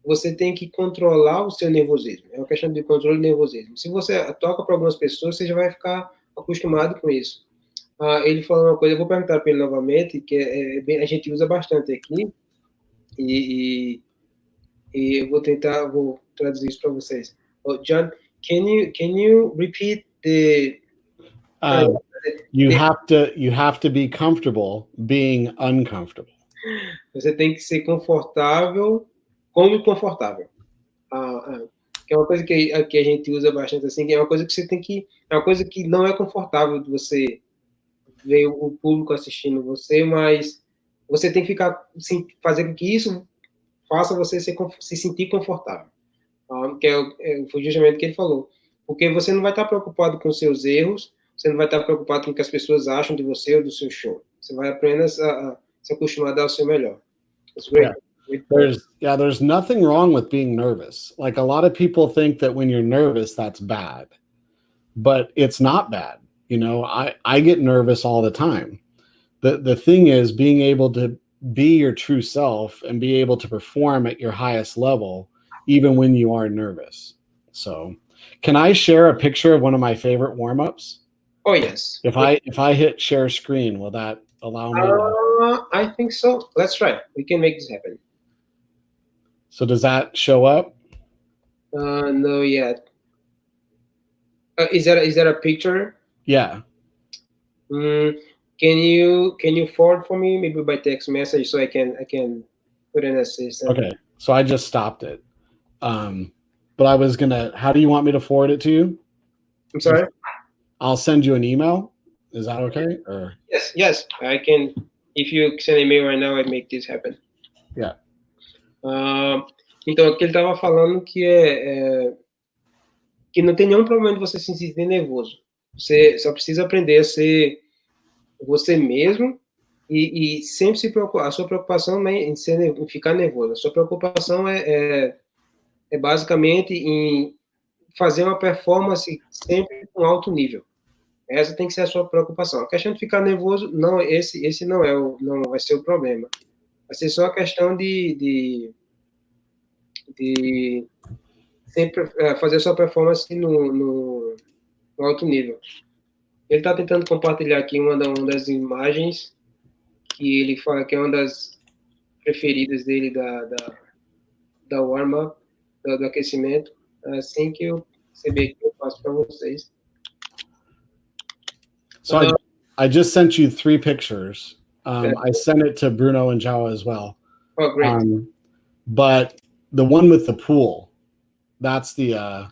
você tem que controlar o seu nervosismo, é uma questão de controle do nervosismo. Se você toca para algumas pessoas, você já vai ficar acostumado com isso. Ele falou uma coisa, eu vou perguntar para ele novamente, que a gente usa bastante aqui, e eu vou traduzir isso para vocês. John, can you repeat the? You have to be comfortable being uncomfortable. Você tem que ser confortável, como confortável. Que é uma coisa que a gente usa bastante assim, que é uma coisa que você tem que... É uma coisa que não é confortável de você ver o público assistindo você, mas você tem que ficar, sim, fazer com que isso faça você se sentir confortável. Foi justamente o que ele falou. Porque você não vai estar preocupado com os seus erros, você não vai estar preocupado com o que as pessoas acham de você ou do seu show. Você vai apenas a se acostumar a dar o seu melhor. It's great. Yeah. There's nothing wrong with being nervous. Like, a lot of people think that when you're nervous, that's bad, but it's not bad. You know, I get nervous all the time. The thing is being able to be your true self and be able to perform at your highest level, even when you are nervous. So, can I share a picture of one of my favorite warm-ups? Oh, yes. If I hit share screen, will that allow me to... I think so. Let's try. We can make this happen. So does that show up? No yet. Is that a picture? Yeah. Can you forward for me, maybe by text message, so I can put in a system? Okay. So I just stopped it. But I was gonna... How do you want me to forward it to you? I'm sorry? I'll send you an email. Is that okay? Or... Yes. I can. If you send an email right now, I make this happen. Yeah. Então, aqui ele estava falando que não tem nenhum problema de você se sentir nervoso. Você só precisa aprender a ser você mesmo e sempre se preocupar. A sua preocupação não é em ficar nervoso. A sua preocupação é basicamente em fazer uma performance sempre com alto nível. Essa tem que ser a sua preocupação. A questão de ficar nervoso, não, esse não vai ser o problema. Vai ser só a questão de sempre fazer a sua performance no alto nível. Ele está tentando compartilhar aqui uma das imagens que ele fala que é uma das preferidas dele da warm-up, do aquecimento. Assim que eu receber aqui, eu passo para vocês. So I just sent you 3 pictures. I sent it to Bruno and Joao as well. Oh, great. But the one with the pool, that's the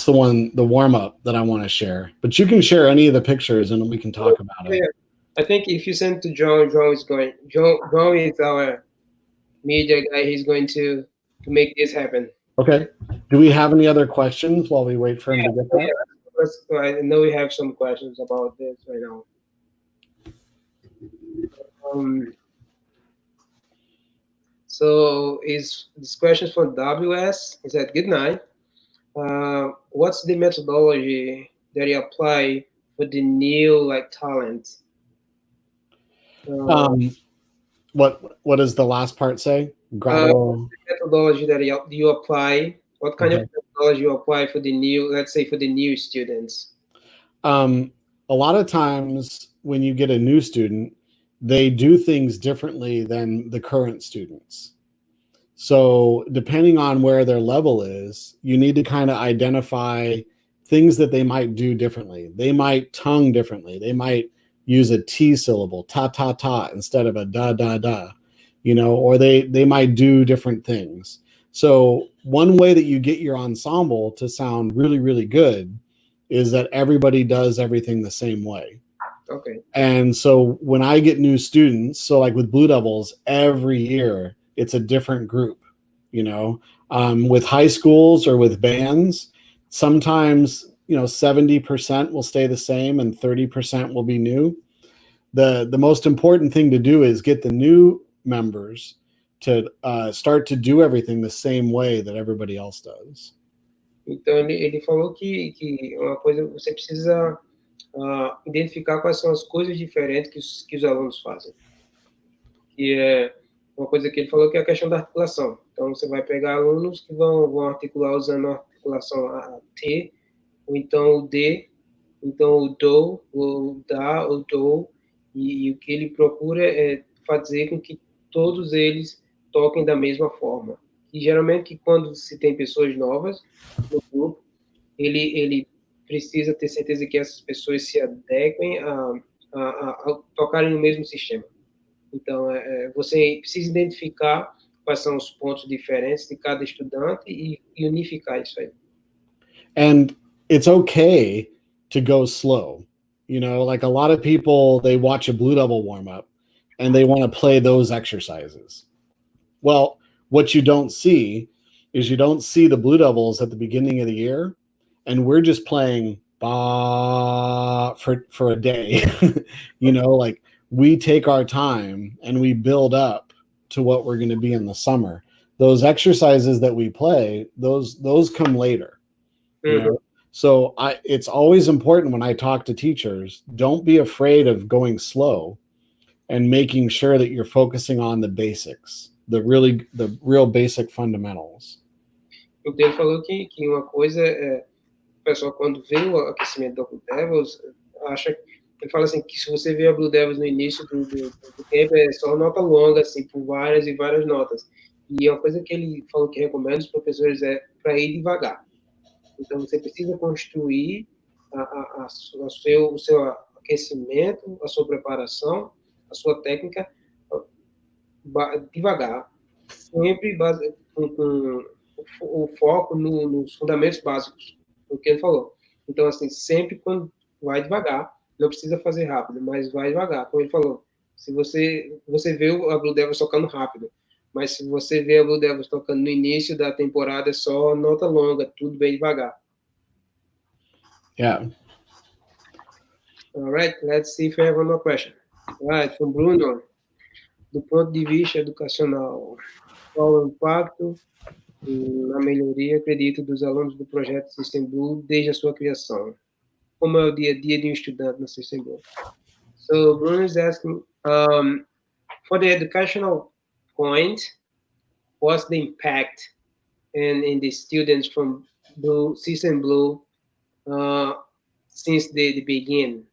one, the warm-up that I want to share. But you can share any of the pictures and we can talk about it. I think if you send to John is our media guy. He's going to make this happen. Okay. Do we have any other questions while we wait for him to get that? Yeah. I know we have some questions about this right now. So this question from WS. He said, good night. What's the methodology that you apply for the new talent? What does the last part say? The methodology that you apply. What kind of methodology you apply for the new, let's say, for the new students? A lot of times when you get a new student, they do things differently than the current students. So depending on where their level is, you need to kind of identify things that they might do differently. They might tongue differently. They might use a T syllable, ta, ta, ta, instead of a da, da, da, or they might do different things. So one way that you get your ensemble to sound really, really good is that everybody does everything the same way. Okay. And so when I get new students, so like with Blue Devils, every year it's a different group, with high schools or with bands, sometimes, 70% will stay the same and 30% will be new. The most important thing to do is get the new members to start to do everything the same way that everybody else does. Então ele falou que uma coisa, você precisa identificar quais são as coisas diferentes que os alunos fazem. E uma coisa que ele falou que é a questão da articulação. Então você vai pegar alunos que vão articular usando a articulação a T, ou então o D, então o do, o da, o do, e o que ele procura é fazer com que todos eles toquem da mesma forma. E geralmente quando se tem pessoas novas no grupo, ele precisa ter certeza que essas pessoas se adequem tocarem no mesmo sistema. Então, você precisa identificar quais são os pontos diferentes de cada estudante e unificar isso aí. And it's okay to go slow. You know, like a lot of people, they watch a Blue Devil warm up and they want to play those exercises. Well, what you don't see is you don't see the Blue Devils at the beginning of the year, and we're just playing ba for a day. You know, like we take our time and we build up to what we're going to be in the summer. Those exercises that we play, those come later. You know? So it's always important when I talk to teachers, don't be afraid of going slow and making sure that you're focusing on the basics, the real basic fundamentals. O Pedro falou que uma coisa o pessoal quando vê o aquecimento da Blue Devils, ele fala assim, que se você vê a Blue Devils no início do tempo, é só nota longa, assim, por várias e várias notas. E uma coisa que ele falou que recomenda os professores é para ir devagar. Então, você precisa construir o seu aquecimento, a sua preparação, a sua técnica devagar, sempre com o foco nos fundamentos básicos, o que ele falou. Então, assim, sempre quando vai devagar, não precisa fazer rápido, mas vai devagar, como ele falou. Se você vê a Blue Devils tocando rápido, mas se você vê a Blue Devils tocando no início da temporada, é só nota longa, tudo bem devagar. Yeah. All right, let's see if we have one more question. All right, from Bruno. Do ponto de vista educacional, qual o impacto na melhoria, acredito, dos alunos do projeto systemblue desde a sua criação? Como é o dia a dia de estudante no systemblue? So Bruno is asking, for the educational point, what's the impact in the students from systemblue since the begin?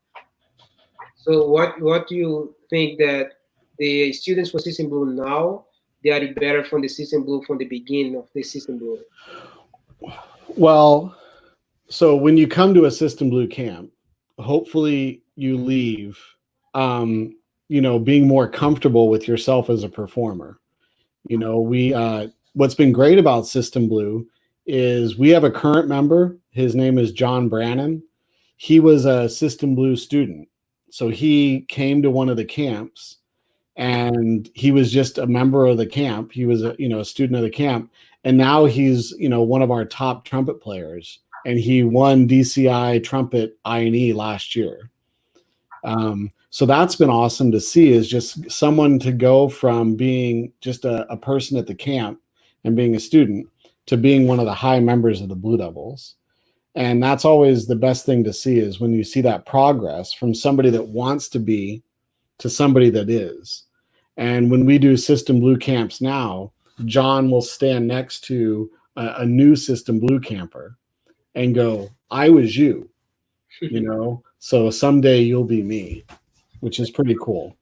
So what do you think that the students for systemblue now, they are better from the systemblue from the beginning of the systemblue? Well, so when you come to a systemblue camp, hopefully you leave, being more comfortable with yourself as a performer. You know, what's been great about systemblue is we have a current member. His name is John Brannon. He was a systemblue student. So he came to one of the camps and he was just a member of the camp. He was a student of the camp. And now he's, one of our top trumpet players. And he won DCI trumpet I&E last year. So that's been awesome to see, is just someone to go from being just a person at the camp and being a student to being one of the high members of the Blue Devils. And that's always the best thing to see, is when you see that progress from somebody that wants to be to somebody that is. And when we do systemblue camps now, John will stand next to a new systemblue camper and go, I was you, so someday you'll be me, which is pretty cool.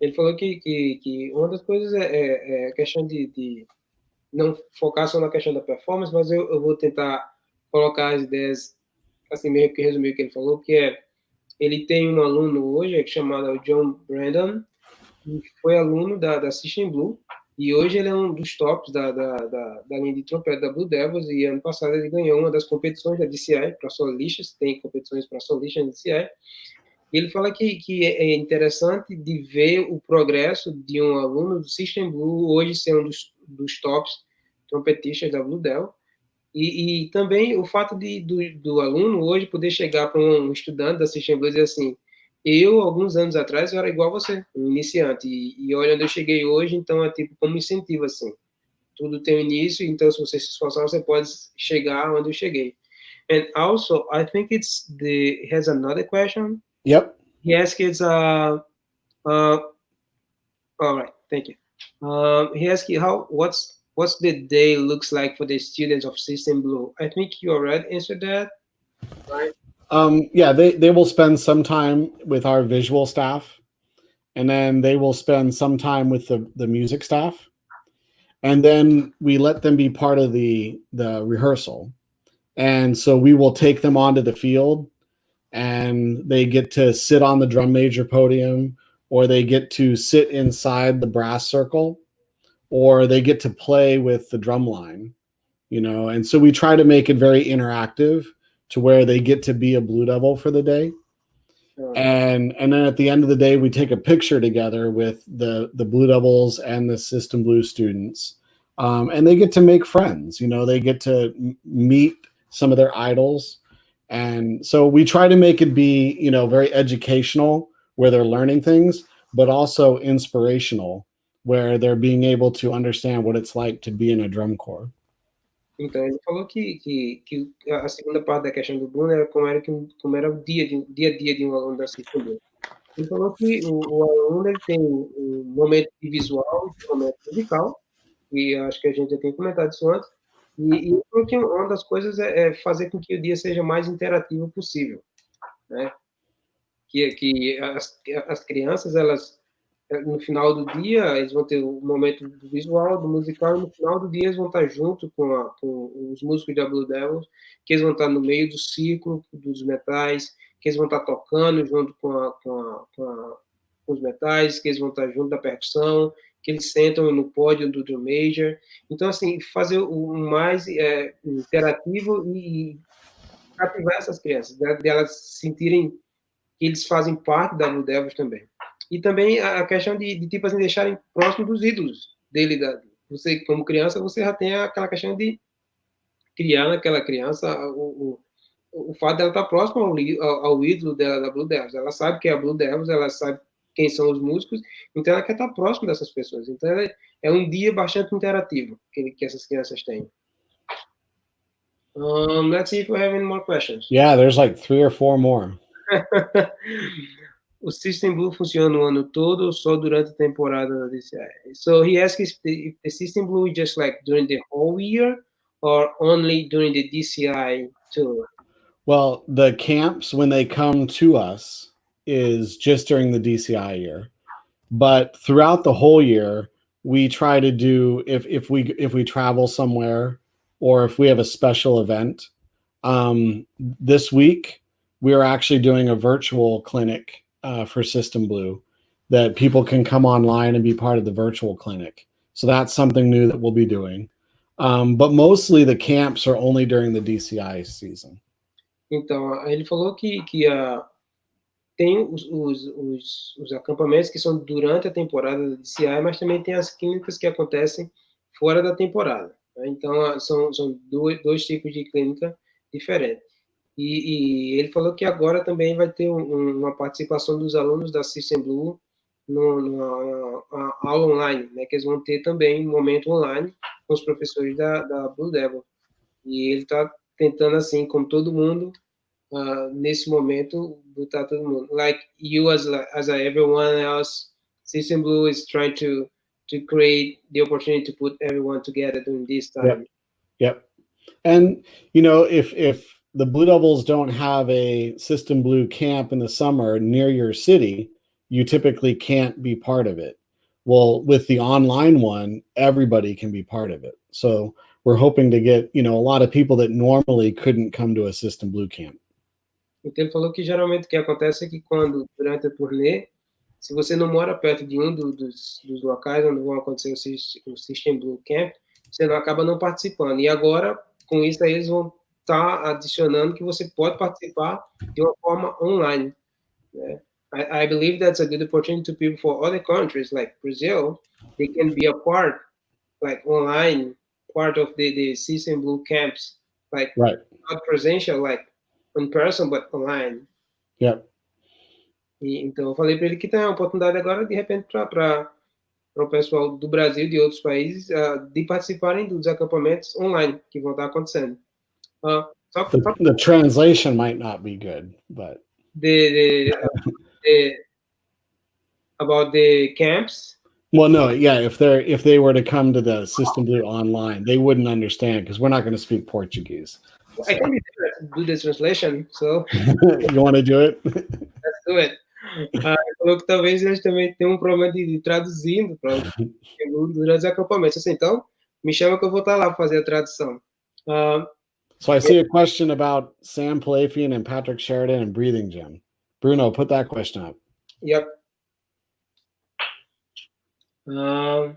Ele falou que uma das coisas é a questão de não focar só na questão da performance, mas eu vou tentar colocar as ideias, assim, meio que resumir o que ele falou, que ele tem um aluno hoje chamado John Brandon, que foi aluno da systemblue, e hoje ele é um dos tops da linha de trompete da Blue Devils, e ano passado ele ganhou uma das competições da DCI para solistas, tem competições para solistas na DCI. E ele fala que é interessante de ver o progresso de um aluno do systemblue hoje ser um dos tops trompetistas da Blue Devil, e também o fato do aluno hoje poder chegar para um estudante da systemblue e dizer assim, eu, alguns anos atrás, eu era igual a você, um iniciante, e olha onde eu cheguei hoje, então é tipo como incentivo, assim. Tudo tem um início, então se você se esforçar, você pode chegar onde eu cheguei. And also, I think he has another question. Yep. He asks, all right, thank you. He asks what's the day looks like for the students of systemblue? I think you already answered that, right? Yeah, they will spend some time with our visual staff, and then they will spend some time with the music staff, and then we let them be part of the rehearsal. And so we will take them onto the field and they get to sit on the drum major podium, or they get to sit inside the brass circle, or they get to play with the drum line, you know. And so we try to make it very interactive to where they get to be a Blue Devil for the day. And then at the end of the day, we take a picture together with the Blue Devils and the System Blue students, and they get to make friends. You know, they get to meet some of their idols, and so we try to make it be, you know, very educational, where they're learning things, but also inspirational, where they're being able to understand what it's like to be in a drum corps. Então, ele falou que a segunda parte da questão do Bruno era como era o dia a dia de um aluno da System Blue. Ele falou que o aluno ele tem um momento de visual e um momento musical, e acho que a gente já tem comentado isso antes, e ele falou que uma das coisas é fazer com que o dia seja mais interativo possível, né? Que as crianças, elas, no final do dia, eles vão ter o momento do visual, do musical, e no final do dia eles vão estar junto com os músicos da Blue Devils, que eles vão estar no meio do ciclo dos metais, que eles vão estar tocando junto com os metais, que eles vão estar junto da percussão, que eles sentam no pódio do drum major. Então, assim, fazer o mais interativo e cativar essas crianças, delas sentirem que eles fazem parte da Blue Devils também. E também a questão de tipo assim, deixarem próximo dos ídolos dele. Você, como criança, você já tem aquela questão de criar naquela criança o fato dela estar próximo ao ídolo dela, da Blue Devils. Ela sabe que é a Blue Devils, ela sabe quem são os músicos, então ela quer estar próximo dessas pessoas. Então é um dia bastante interativo que essas crianças têm. Let's see if we have any more questions. Yeah, there's like 3 or 4 more. O System Blue funciona o ano todo ou só durante a temporada da DCI? So he asks if the System Blue is just like during the whole year or only during the DCI tour? Well, the camps, when they come to us, is just during the DCI year. But throughout the whole year, we try to do, if we travel somewhere or if we have a special event. This week, we're actually doing a virtual clinic for System Blue that people can come online and be part of the virtual clinic. So that's something new that we'll be doing. But mostly the camps are only during the DCI season. Então, ele falou que tem os acampamentos que são durante a temporada da DCI, mas também tem as clínicas que acontecem fora da temporada, né? Então, são dois tipos de clínica diferentes. E ele falou que agora também vai ter uma participação dos alunos da System Blue numa aula online, né, que eles vão ter também um momento online com os professores da Blue Devil. E ele está tentando, assim, com todo mundo, nesse momento, botar todo mundo. Like you as everyone else, System Blue is trying to create the opportunity to put everyone together during this time. Yep. And, you know, if the Blue Devils don't have a System Blue camp in the summer near your city, you typically can't be part of it. Well, with the online one, everybody can be part of it. So we're hoping to get, you know, a lot of people that normally couldn't come to a System Blue camp. Então ele falou que geralmente o que acontece é que durante a turnê, se você não mora perto de um dos locais onde vão acontecer o System Blue Camp, você acaba não participando. E agora, com isso aí, eles vão estar adicionando que você pode participar de uma forma online, né? I believe that's a good opportunity to people for other countries, like Brazil. They can be a part, like online, part of the System Blue camps, like right. Not presential, like in person, but online. Yep. E, então eu falei para ele que tem a oportunidade agora, de repente, para o pessoal do Brasil e de outros países de participarem dos acampamentos online que vão estar acontecendo. The translation might not be good, but about the camps. Well, no, yeah. If they were to come to the System Blue online, they wouldn't understand because we're not going to speak Portuguese. So. I can do the translation. So you want to do it? Let's do it. Falou que talvez eles também tenham um problema de traduzindo durante os acampamentos. Assim, então, me chama que eu vou estar lá para fazer a tradução. So I see a question about Sam Palafian and Patrick Sheridan and breathing gym. Bruno, put that question up. Yep. Matt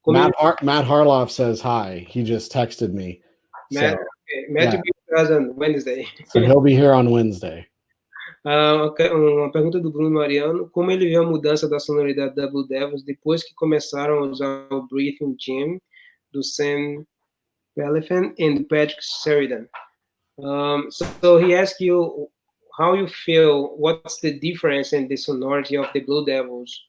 Harloff says hi. He just texted me. Matt, So, Matt yeah. will be with us on Wednesday. So he'll be here on Wednesday. Uma pergunta do Bruno Mariano: como ele viu a mudança da sonoridade da Blue Devils depois que começaram a usar o Breathing Gym do Sam Palafian and Patrick Sheridan? So he asked you how you feel, what's the difference in the sonority of the Blue Devils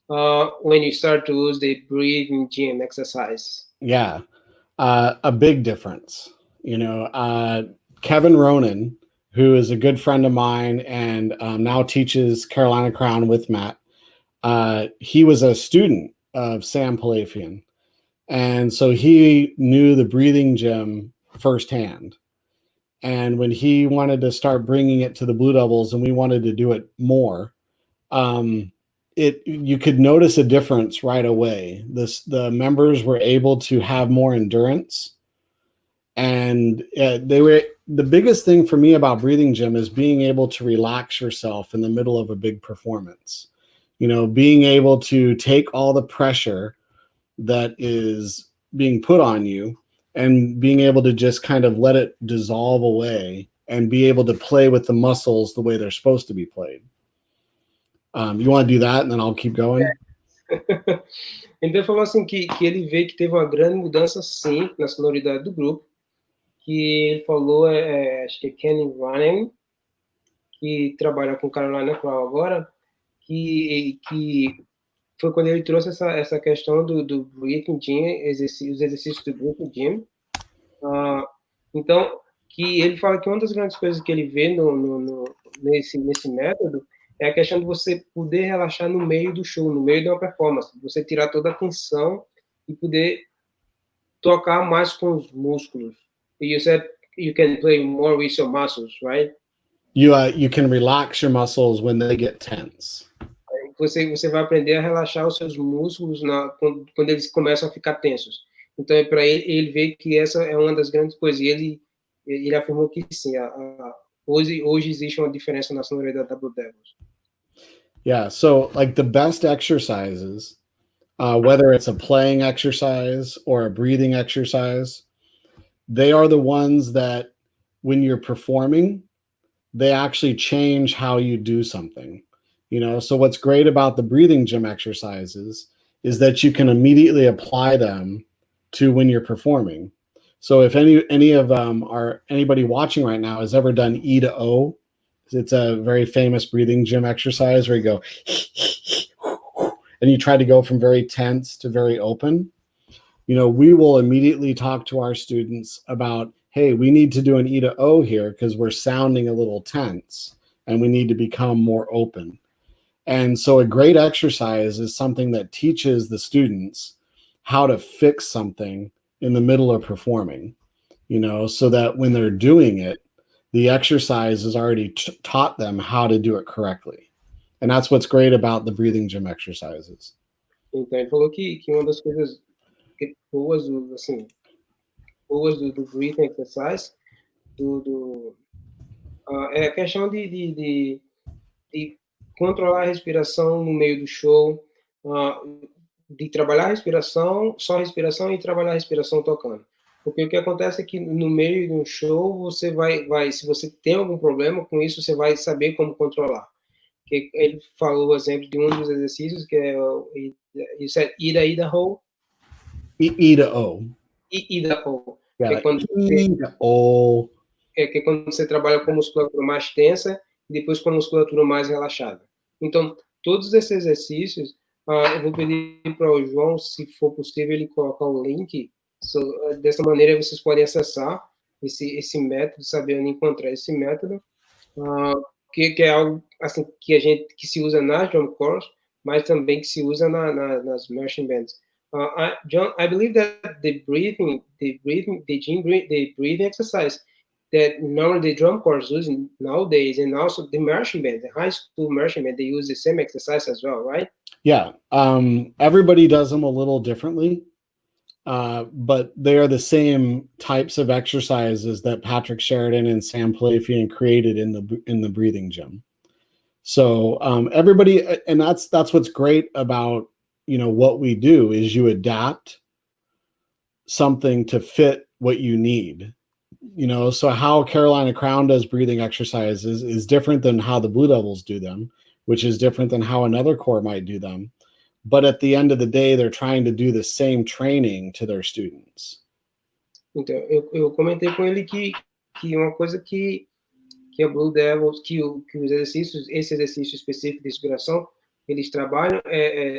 when you start to use the breathing gym exercise? Yeah, a big difference. You know, Kevin Ronan, who is a good friend of mine and now teaches Carolina Crown with Matt, he was a student of Sam Palafian. And so he knew the breathing gym firsthand. And when he wanted to start bringing it to the Blue Devils and we wanted to do it more, you could notice a difference right away. The members were able to have more endurance, and the biggest thing for me about breathing gym is being able to relax yourself in the middle of a big performance. You know, being able to take all the pressure that is being put on you and being able to just kind of let it dissolve away and be able to play with the muscles the way they're supposed to be played. You want to do that, and then I'll keep going? Então ele falou assim que ele vê que teve uma grande mudança, sim, na sonoridade do grupo. Que ele falou, acho que é Kenny Running, que trabalha com Carolina Crow agora, que foi quando ele trouxe essa questão do breathing gym, os exercícios do breathing gym. Então, que ele fala que uma das grandes coisas que ele vê nesse método é a questão de você poder relaxar no meio do show, no meio de uma performance, você tirar toda a tensão e poder tocar mais com os músculos. You said you can play more with your muscles, right? You can relax your muscles when they get tense. Você vai aprender a relaxar os seus músculos quando eles começam a ficar tensos. Então, para ele ver que essa é uma das grandes coisas. E ele afirmou que sim, hoje existe uma diferença na sonoridade da Blue Devils. Yeah, so like the best exercises, whether it's a playing exercise or a breathing exercise, they are the ones that when you're performing, they actually change how you do something. You know, so what's great about the breathing gym exercises is that you can immediately apply them to when you're performing. So if any of anybody watching right now has ever done E to O, it's a very famous breathing gym exercise where you go and you try to go from very tense to very open. You know, we will immediately talk to our students about, hey, we need to do an E to O here because we're sounding a little tense and we need to become more open. And so a great exercise is something that teaches the students how to fix something in the middle of performing, you know, so that when they're doing it, the exercise has already taught them how to do it correctly. And that's what's great about the breathing gym exercises. Então, ele falou que uma das coisas boas do breathing exercise é a questão de controlar a respiração no meio do show, de trabalhar a respiração, só respiração e trabalhar a respiração tocando. Porque o que acontece é que no meio de um show, você vai se você tem algum problema com isso, você vai saber como controlar. Que ele falou o exemplo de um dos exercícios, que é isso é Ida Ho. Ida O. Ida O. Yeah, que é quando você trabalha com a musculatura mais tensa e depois com a musculatura mais relaxada. Então, todos esses exercícios, eu vou pedir para o João, se for possível, ele colocar o link. Dessa maneira, vocês podem acessar esse método, saber onde encontrar esse método, que é algo assim que se usa nas drum corps, mas também que se usa nas marching bands. John, I believe that the breathing exercise that normally the drum corps use nowadays, and also the marching band, the high school marching band, they use the same exercise as well, right? Yeah. Everybody does them a little differently. but they are the same types of exercises that Patrick Sheridan and Sam Palafian created in the breathing gym. So everybody, and that's what's great about, you know, what we do is you adapt something to fit what you need. You know, so how Carolina Crown does breathing exercises is different than how the Blue Devils do them, which is different than how another corps might do them. But at the end of the day, they're trying to do the same training to their students. Então, eu comentei com ele que uma coisa que a Blue Devils, que os exercícios, esse exercício específico de inspiração, eles trabalham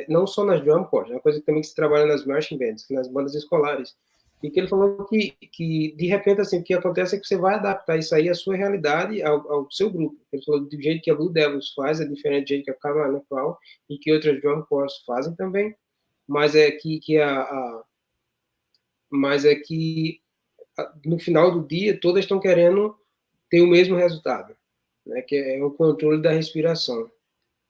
não só nas drum corps, é uma coisa que também se trabalha nas marching bands, nas bandas escolares. E que ele falou que de repente, assim, o que acontece é que você vai adaptar isso aí à sua realidade, ao seu grupo. Ele falou do jeito que a Blue Devils faz, é diferente do jeito que a Carolina Crown e que outras drum corps fazem também, mas é que no final do dia, todas estão querendo ter o mesmo resultado, né? Que é o controle da respiração.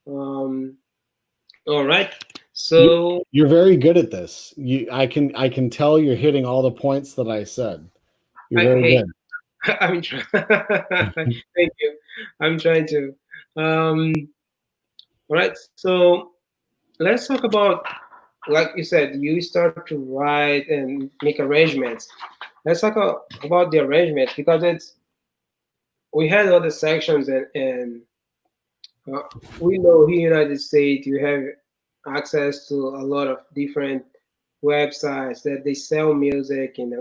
All right. So you're very good at this. I can tell you're hitting all the points that I said. You're very good. I'm trying. Thank you. I'm trying to. All right. So let's talk about, like you said, you start to write and make arrangements. Let's talk about the arrangements, because we had other sections and we know here in the United States you have access to a lot of different websites that they sell music and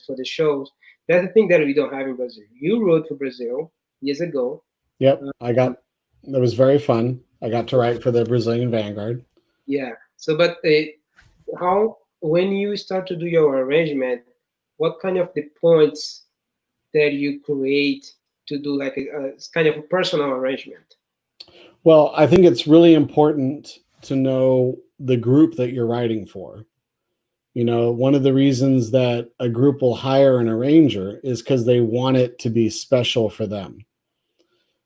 for the shows. That's the thing that we don't have in Brazil. You wrote for Brazil years ago. Yep, that was very fun. I got to write for the Brazilian Vanguard. Yeah. So, but when you start to do your arrangement, what kind of the points that you create to do like a kind of a personal arrangement? Well, I think it's really important to know the group that you're writing for. You know, one of the reasons that a group will hire an arranger is because they want it to be special for them.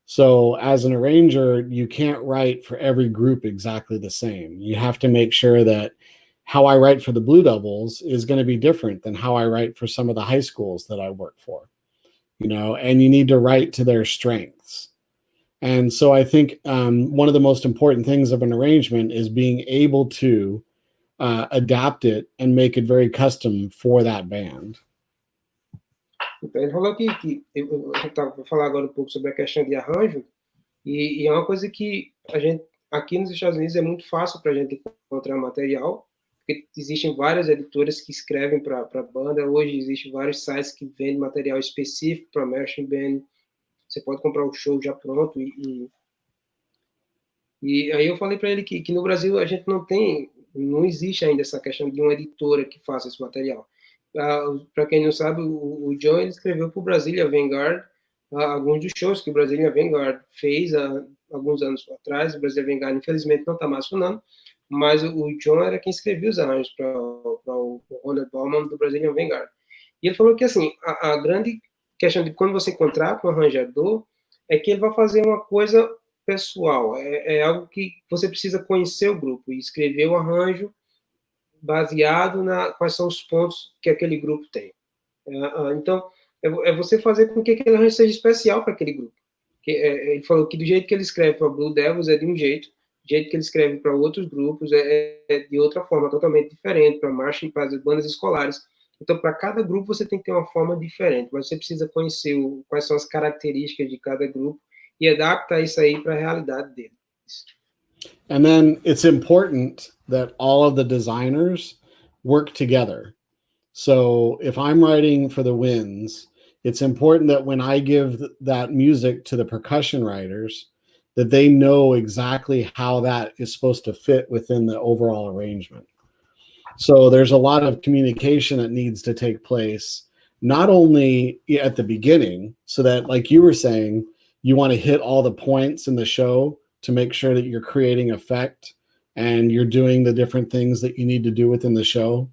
So as an arranger, you can't write for every group exactly the same. You have to make sure that how I write for the Blue Devils is going to be different than how I write for some of the high schools that I work for. You know, and you need to write to their strengths. And so I think one of the most important things of an arrangement is being able to adapt it and make it very custom for that band. Então, ele falou que eu vou falar agora um pouco sobre a questão de arranjo, e é uma coisa que a gente, aqui nos Estados Unidos, é muito fácil para a gente encontrar material, porque existem várias editoras que escrevem para a banda. Hoje existem vários sites que vendem material específico para marching band. Você pode comprar o show já pronto. E aí eu falei para ele que no Brasil a gente não existe ainda essa questão de uma editora que faça esse material. Para quem não sabe, o John ele escreveu para o Brasília Vanguard alguns dos shows que o Brasília Vanguard fez há alguns anos atrás. O Brasília Vanguard, infelizmente, não está mais funcionando, mas o John era quem escrevia os arranjos para o Ronald Bauman do Brasília Vanguard. E ele falou que assim, a grande questão de quando você contrata um arranjador é que ele vai fazer uma coisa pessoal, é algo que você precisa conhecer o grupo e escrever o arranjo baseado quais são os pontos que aquele grupo tem. Então, é você fazer com que aquele arranjo seja especial para aquele grupo. Ele falou que do jeito que ele escreve para Blue Devils é de um jeito, do jeito que ele escreve para outros grupos é de outra forma, totalmente diferente, para marching, para as bandas escolares. Então, para cada grupo você tem que ter uma forma diferente, mas você precisa conhecer quais são as características de cada grupo e adaptar isso aí para a realidade deles. And then it's important that all of the designers work together. So if I'm writing for the Winds, it's important that when I give that music to the percussion writers, that they know exactly how that is supposed to fit within the overall arrangement. So there's a lot of communication that needs to take place, not only at the beginning, so that, like you were saying, you want to hit all the points in the show to make sure that you're creating effect and you're doing the different things that you need to do within the show.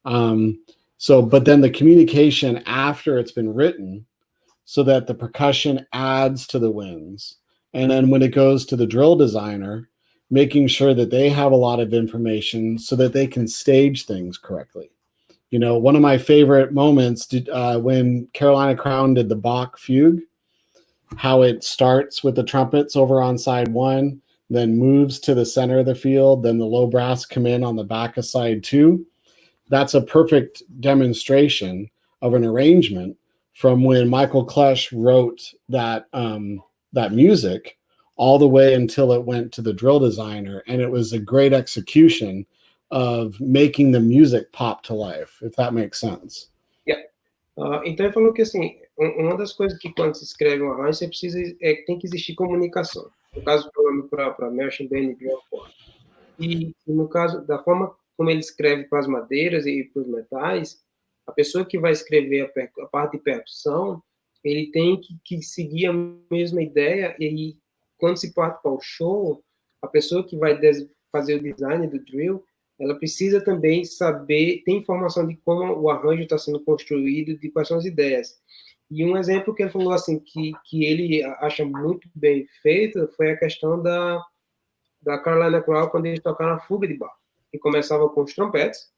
But then the communication after it's been written so that the percussion adds to the Winds. And then when it goes to the drill designer, making sure that they have a lot of information so that they can stage things correctly. You know, one of my favorite moments when Carolina Crown did the Bach fugue, how it starts with the trumpets over on side 1, then moves to the center of the field, then the low brass come in on the back of side 2. That's a perfect demonstration of an arrangement from when Michael Klesch wrote that that music all the way until it went to the drill designer, and it was a great execution of making the music pop to life, if that makes sense. Yeah. Então ele falou que assim, uma das coisas que quando se escreve um arranjo, você precisa tem que existir comunicação. No caso, para Marching Band e Drum Corps. E no caso da forma como ele escreve para as madeiras e para os metais, a pessoa que vai escrever a parte de percussão, ele tem que seguir a mesma ideia, e aí, quando se parte para o show, a pessoa que vai fazer o design do drill, ela precisa também saber, ter informação de como o arranjo está sendo construído, de quais são as ideias. E um exemplo que ele falou assim, que ele acha muito bem feito, foi a questão da Carolina Crown, quando eles tocaram a fuga de Bach, que começava com os trompetes,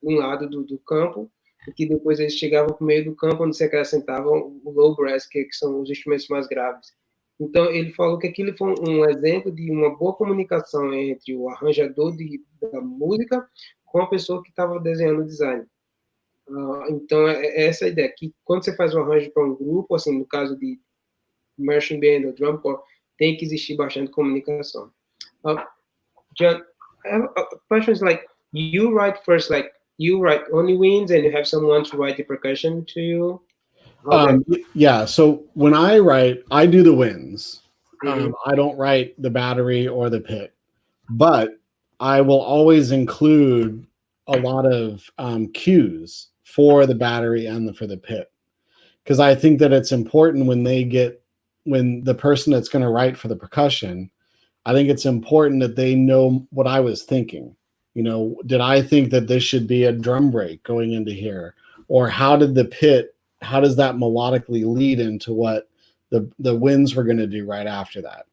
de um lado do campo, e que depois eles chegavam para o meio do campo, onde se acrescentavam o low brass, que são os instrumentos mais graves. Então, ele falou que aquilo foi um exemplo de uma boa comunicação entre o arranjador da música com a pessoa que estava desenhando o design. Então, é essa a ideia, que quando você faz um arranjo para um grupo, assim, no caso de marching band ou drum corps, tem que existir bastante comunicação. John, I have questions like, you write first, like, you write only winds and you have someone to write the percussion to you? Yeah, so when I write, I do the winds. I don't write the battery or the pit, but I will always include a lot of cues for the battery and for the pit, because I think that it's important when the person that's going to write for the percussion, I think it's important that they know what I was thinking. You know, did I think that this should be a drum break going into here? Or how does that melodically lead into what the winds were going to do right after that?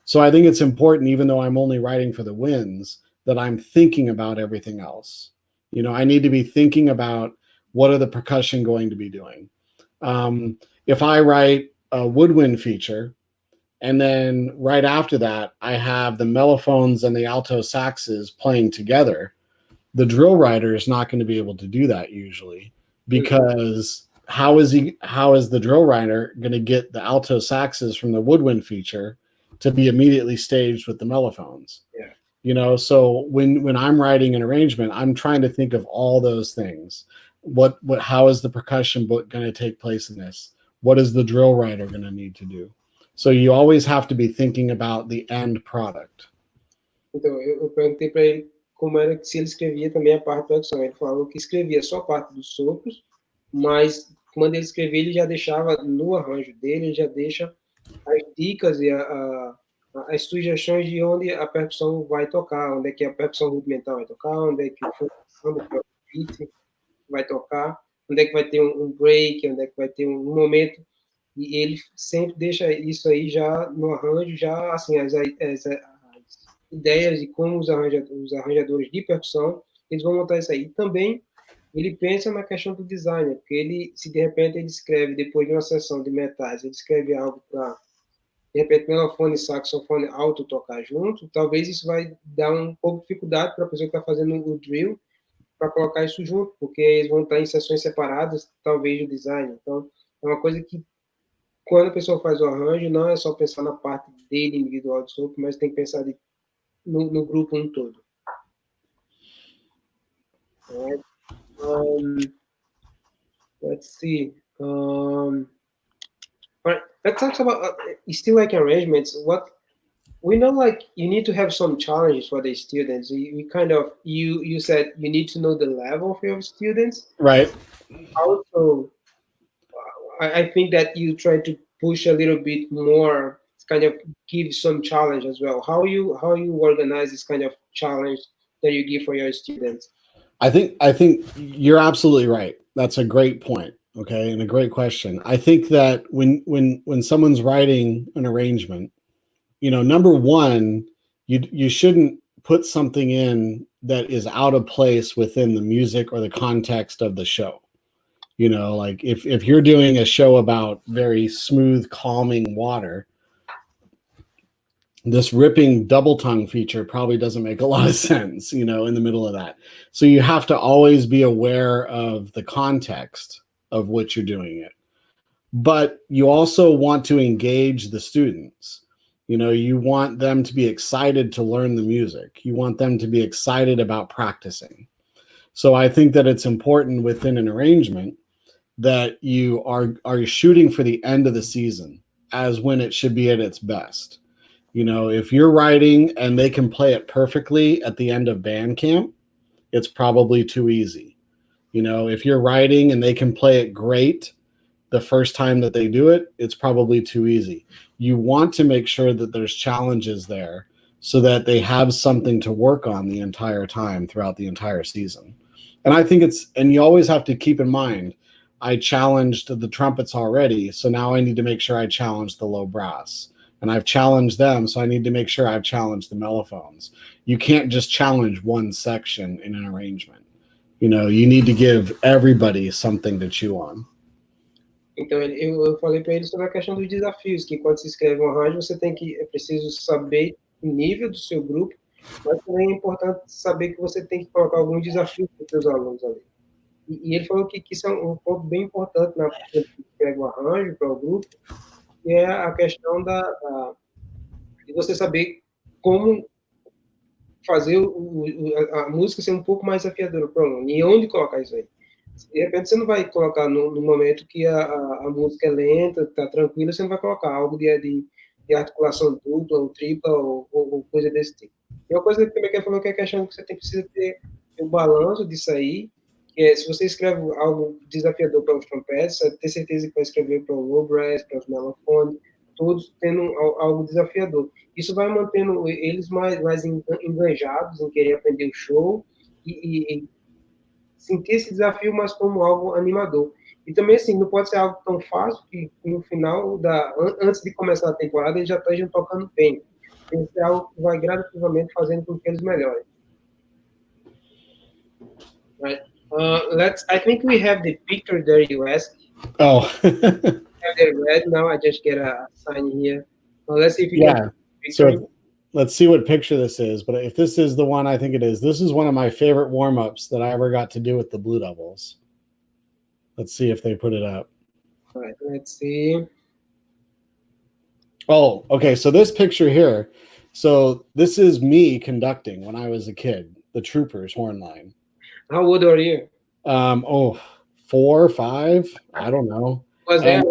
So I think it's important, even though I'm only writing for the winds, that I'm thinking about everything else. You know, I need to be thinking about what are the percussion going to be doing. If I write a woodwind feature, and then right after that, I have the mellophones and the alto saxes playing together, the drill writer is not going to be able to do that usually, because how is the drill writer going to get the alto saxes from the woodwind feature to be immediately staged with the mellophones? Yeah. You know, so when I'm writing an arrangement, I'm trying to think of all those things. How is the percussion book going to take place in this? What is the drill writer going to need to do? So you always have to be thinking about the end product. Então, eu perguntei para ele como era que se ele escrevia também a parte da percussão. Ele falou que escrevia só a parte dos sopros, mas quando ele escrevia, ele já deixava no arranjo dele, ele já deixa as dicas e as sugestões de onde a percussão vai tocar, onde é que a percussão rudimentar vai tocar, onde é que o função do beat vai tocar, onde é que vai ter um break, onde é que vai ter um momento. E ele sempre deixa isso aí já no arranjo, já assim, as ideias de como os arranjadores de percussão, eles vão montar isso aí. E também ele pensa na questão do designer, porque ele, se de repente ele escreve, depois de uma sessão de metais, ele escreve algo para, de repente, melofone e saxofone alto tocar junto, talvez isso vai dar um pouco de dificuldade para a pessoa que está fazendo o drill, para colocar isso junto, porque eles vão estar em sessões separadas, talvez, do design. Então, é uma coisa que, quando a pessoa faz o arranjo, não é só pensar na parte dele individual de sopro, mas tem que pensar no grupo um todo. Let's see. All right, let's talk about still like arrangements. What we know, like you need to have some challenges for the students. You said you need to know the level of your students, right? Also, I think that you try to push a little bit more, kind of give some challenge as well. How you organize this kind of challenge that you give for your students? I think you're absolutely right. That's a great point. Okay, and a great question. I think that when someone's writing an arrangement, you know, number one, you shouldn't put something in that is out of place within the music or the context of the show. You know, like if you're doing a show about very smooth, calming water, this ripping double tongue feature probably doesn't make a lot of sense, you know, in the middle of that. So you have to always be aware of the context of which you're doing it. But you also want to engage the students. You know, you want them to be excited to learn the music. You want them to be excited about practicing. So I think that it's important within an arrangement that you are shooting for the end of the season as when it should be at its best. You know, if you're writing and they can play it perfectly at the end of band camp, it's probably too easy. You know, if you're writing and they can play it great the first time that they do it, it's probably too easy. You want to make sure that there's challenges there so that they have something to work on the entire time throughout the entire season. And I think and you always have to keep in mind, I challenged the trumpets already, so now I need to make sure I challenge the low brass. And I've challenged them, so I need to make sure I've challenged the mellophones. You can't just challenge one section in an arrangement. You know, you need to give everybody something to chew on. Então, eu falei para ele sobre a questão dos desafios, que quando se escreve um arranjo, é preciso saber o nível do seu grupo, mas também é importante saber que você tem que colocar alguns desafios para os seus alunos ali. E ele falou que isso é um ponto bem importante na hora que escreve um arranjo para o grupo, que é a questão de você saber como fazer a música ser um pouco mais desafiadora para o aluno, e onde colocar isso aí. De repente, você não vai colocar no momento que a música é lenta, está tranquila, você não vai colocar algo de articulação dupla ou tripla ou coisa desse tipo. E uma coisa que também quer falou que é a questão que você precisa ter um balanço disso aí, que é, se você escreve algo desafiador para os trompetes, você ter certeza que vai escrever para o low brass, para os melophones, todos tendo algo desafiador. Isso vai mantendo eles mais enganjados em querer aprender o show e sentir esse desafio mais como algo animador. E também, assim, não pode ser algo tão fácil que no final, antes de começar a temporada, eles já estejam tocando bem. Tem que ser algo que vai gradativamente fazendo com que eles melhorem. Right. I think we have the picture there you asked. Oh. Have they read now? I just get a sign here. Let's see if you can. So let's see what picture this is. But if this is the one I think it is, this is one of my favorite warm-ups that I ever got to do with the Blue Devils. Let's see if they put it up. All right, let's see. Oh, okay. So this picture here. So this is me conducting when I was a kid, the Troopers horn line. How old are you? 4 or 5. I don't know. Was that?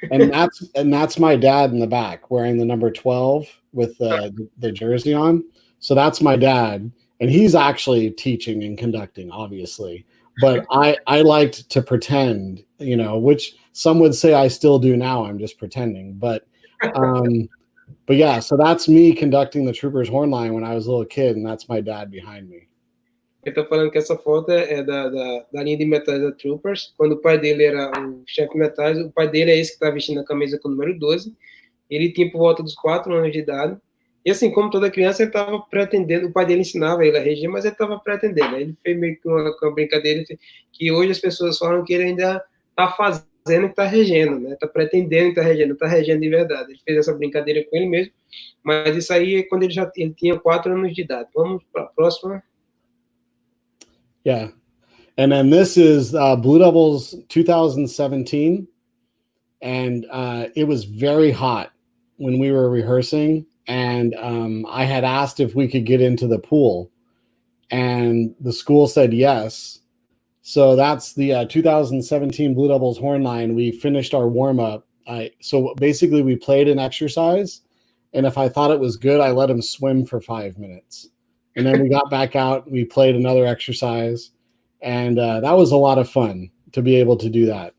And that's my dad in the back wearing the number 12 with the jersey on. So that's my dad, and he's actually teaching and conducting, obviously. But I liked to pretend, you know, which some would say I still do now. I'm just pretending. But yeah, so that's me conducting the Troopers horn line when I was a little kid, and that's my dad behind me. Ele tá falando que essa foto é da linha de metais da Troopers, quando o pai dele era o chefe de metais. O pai dele é esse que tá vestindo a camisa com o número 12. Ele tinha por volta dos 4 anos de idade. E assim, como toda criança, ele estava pretendendo, o pai dele ensinava ele a reger, mas ele estava pretendendo. Aí ele fez meio que uma brincadeira, que hoje as pessoas falam que ele ainda está fazendo e está regendo, né? Está pretendendo e está regendo de verdade. Ele fez essa brincadeira com ele mesmo, mas isso aí é quando ele tinha 4 anos de idade. Vamos para a próxima. Yeah. And then this is Blue Devils 2017. And it was very hot when we were rehearsing. And I had asked if we could get into the pool. And the school said yes. So that's the 2017 Blue Devils horn line. We finished our warm-up. So basically we played an exercise. And if I thought it was good, I let him swim for 5 minutes. And then we got back out, we played another exercise, and that was a lot of fun to be able to do that.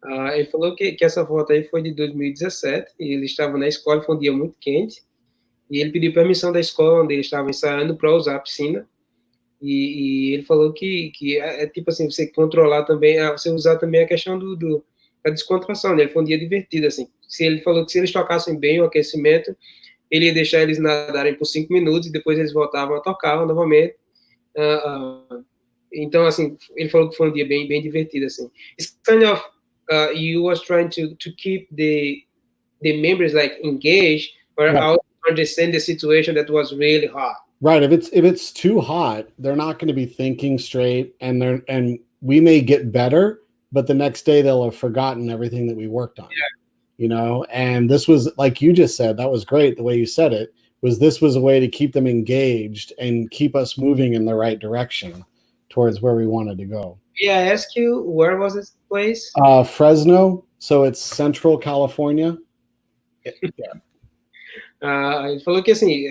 Ele falou que essa foto aí foi de 2017, e ele estava na escola, foi um dia muito quente, e ele pediu permissão da escola onde ele estava ensaiando para usar a piscina, e ele falou que é tipo assim, você controlar também, você usar também a questão da descontração, né? Ele foi um dia divertido, assim. Ele falou que se eles tocassem bem o aquecimento, ele ia deixar eles nadarem por 5 minutos e depois eles voltavam a tocar novamente. Então, assim, ele falou que foi um dia bem divertido, assim. It's kind of, you was trying to keep the members like engaged, but Right. also understand the situation that was really hot. Right. If it's too hot, they're not going to be thinking straight, and we may get better, but the next day they'll have forgotten everything that we worked on. Yeah. And this was, like you just said, that was great. The way you said it this was a way to keep them engaged and keep us moving in the right direction towards where we wanted to go. Yeah, I ask you, where was this place? Fresno. So it's Central California. Ele falou que, assim,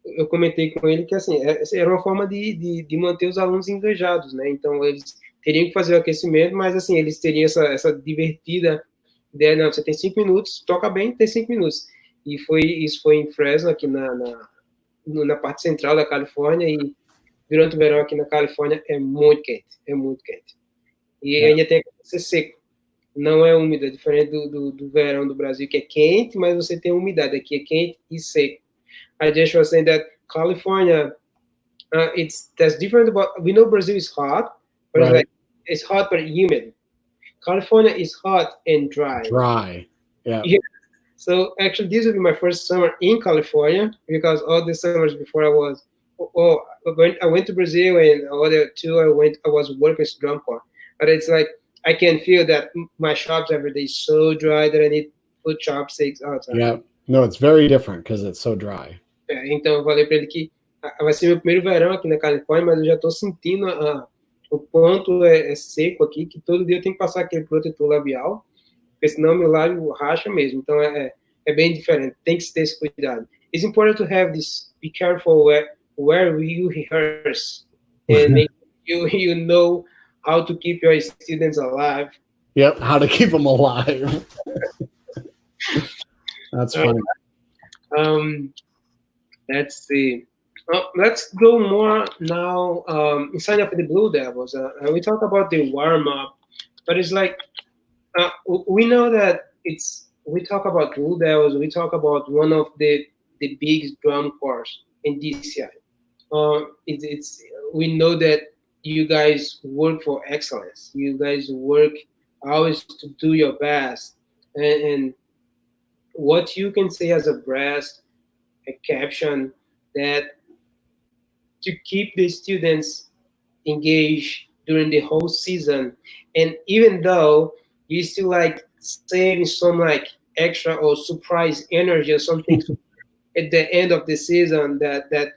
eu comentei com ele que, assim, era uma forma de manter os alunos engajados, né? Então, eles teriam que fazer o aquecimento, mas, assim, eles teriam essa divertida ideia, não, você tem 5 minutos, toca bem, tem 5 minutos. E isso foi em Fresno, aqui na parte central da Califórnia, e durante o verão aqui na Califórnia é muito quente, E ainda tem que ser seco, não é úmido, é diferente do verão do Brasil, que é quente, mas você tem umidade, aqui é quente e seco. I just was saying that California, that's different about, we know Brazil is hot, but Right. it's hot but humid. California is hot and dry. Yeah. So actually, this will be my first summer in California, because all the summers before I went to Brazil, and other two I was working as drum corps. But it's like I can feel that my chops every day is so dry that I need to put chopsticks all the time. Yeah. No, it's very different because it's so dry. Então eu falei para ele que vai ser meu primeiro verão aqui na Califórnia, mas eu já estou sentindo o quanto é seco aqui, que todo dia eu tenho que passar aquele protetor labial, porque senão meu lábio racha mesmo. Então é bem diferente, tem que ter esse cuidado. It's important to have this, be careful where you rehearse, and make you know how to keep your students alive. Yep, how to keep them alive. That's funny. Let's see. Let's go more now inside of the Blue Devils. We talk about the warm-up, but it's like we know that we talk about Blue Devils, we talk about one of the biggest drum corps in DCI. We know that you guys work for excellence. You guys work always to do your best, and what you can say as a brass, a caption, that to keep the students engaged during the whole season, and even though you still like saving some like extra or surprise energy or something at the end of the season that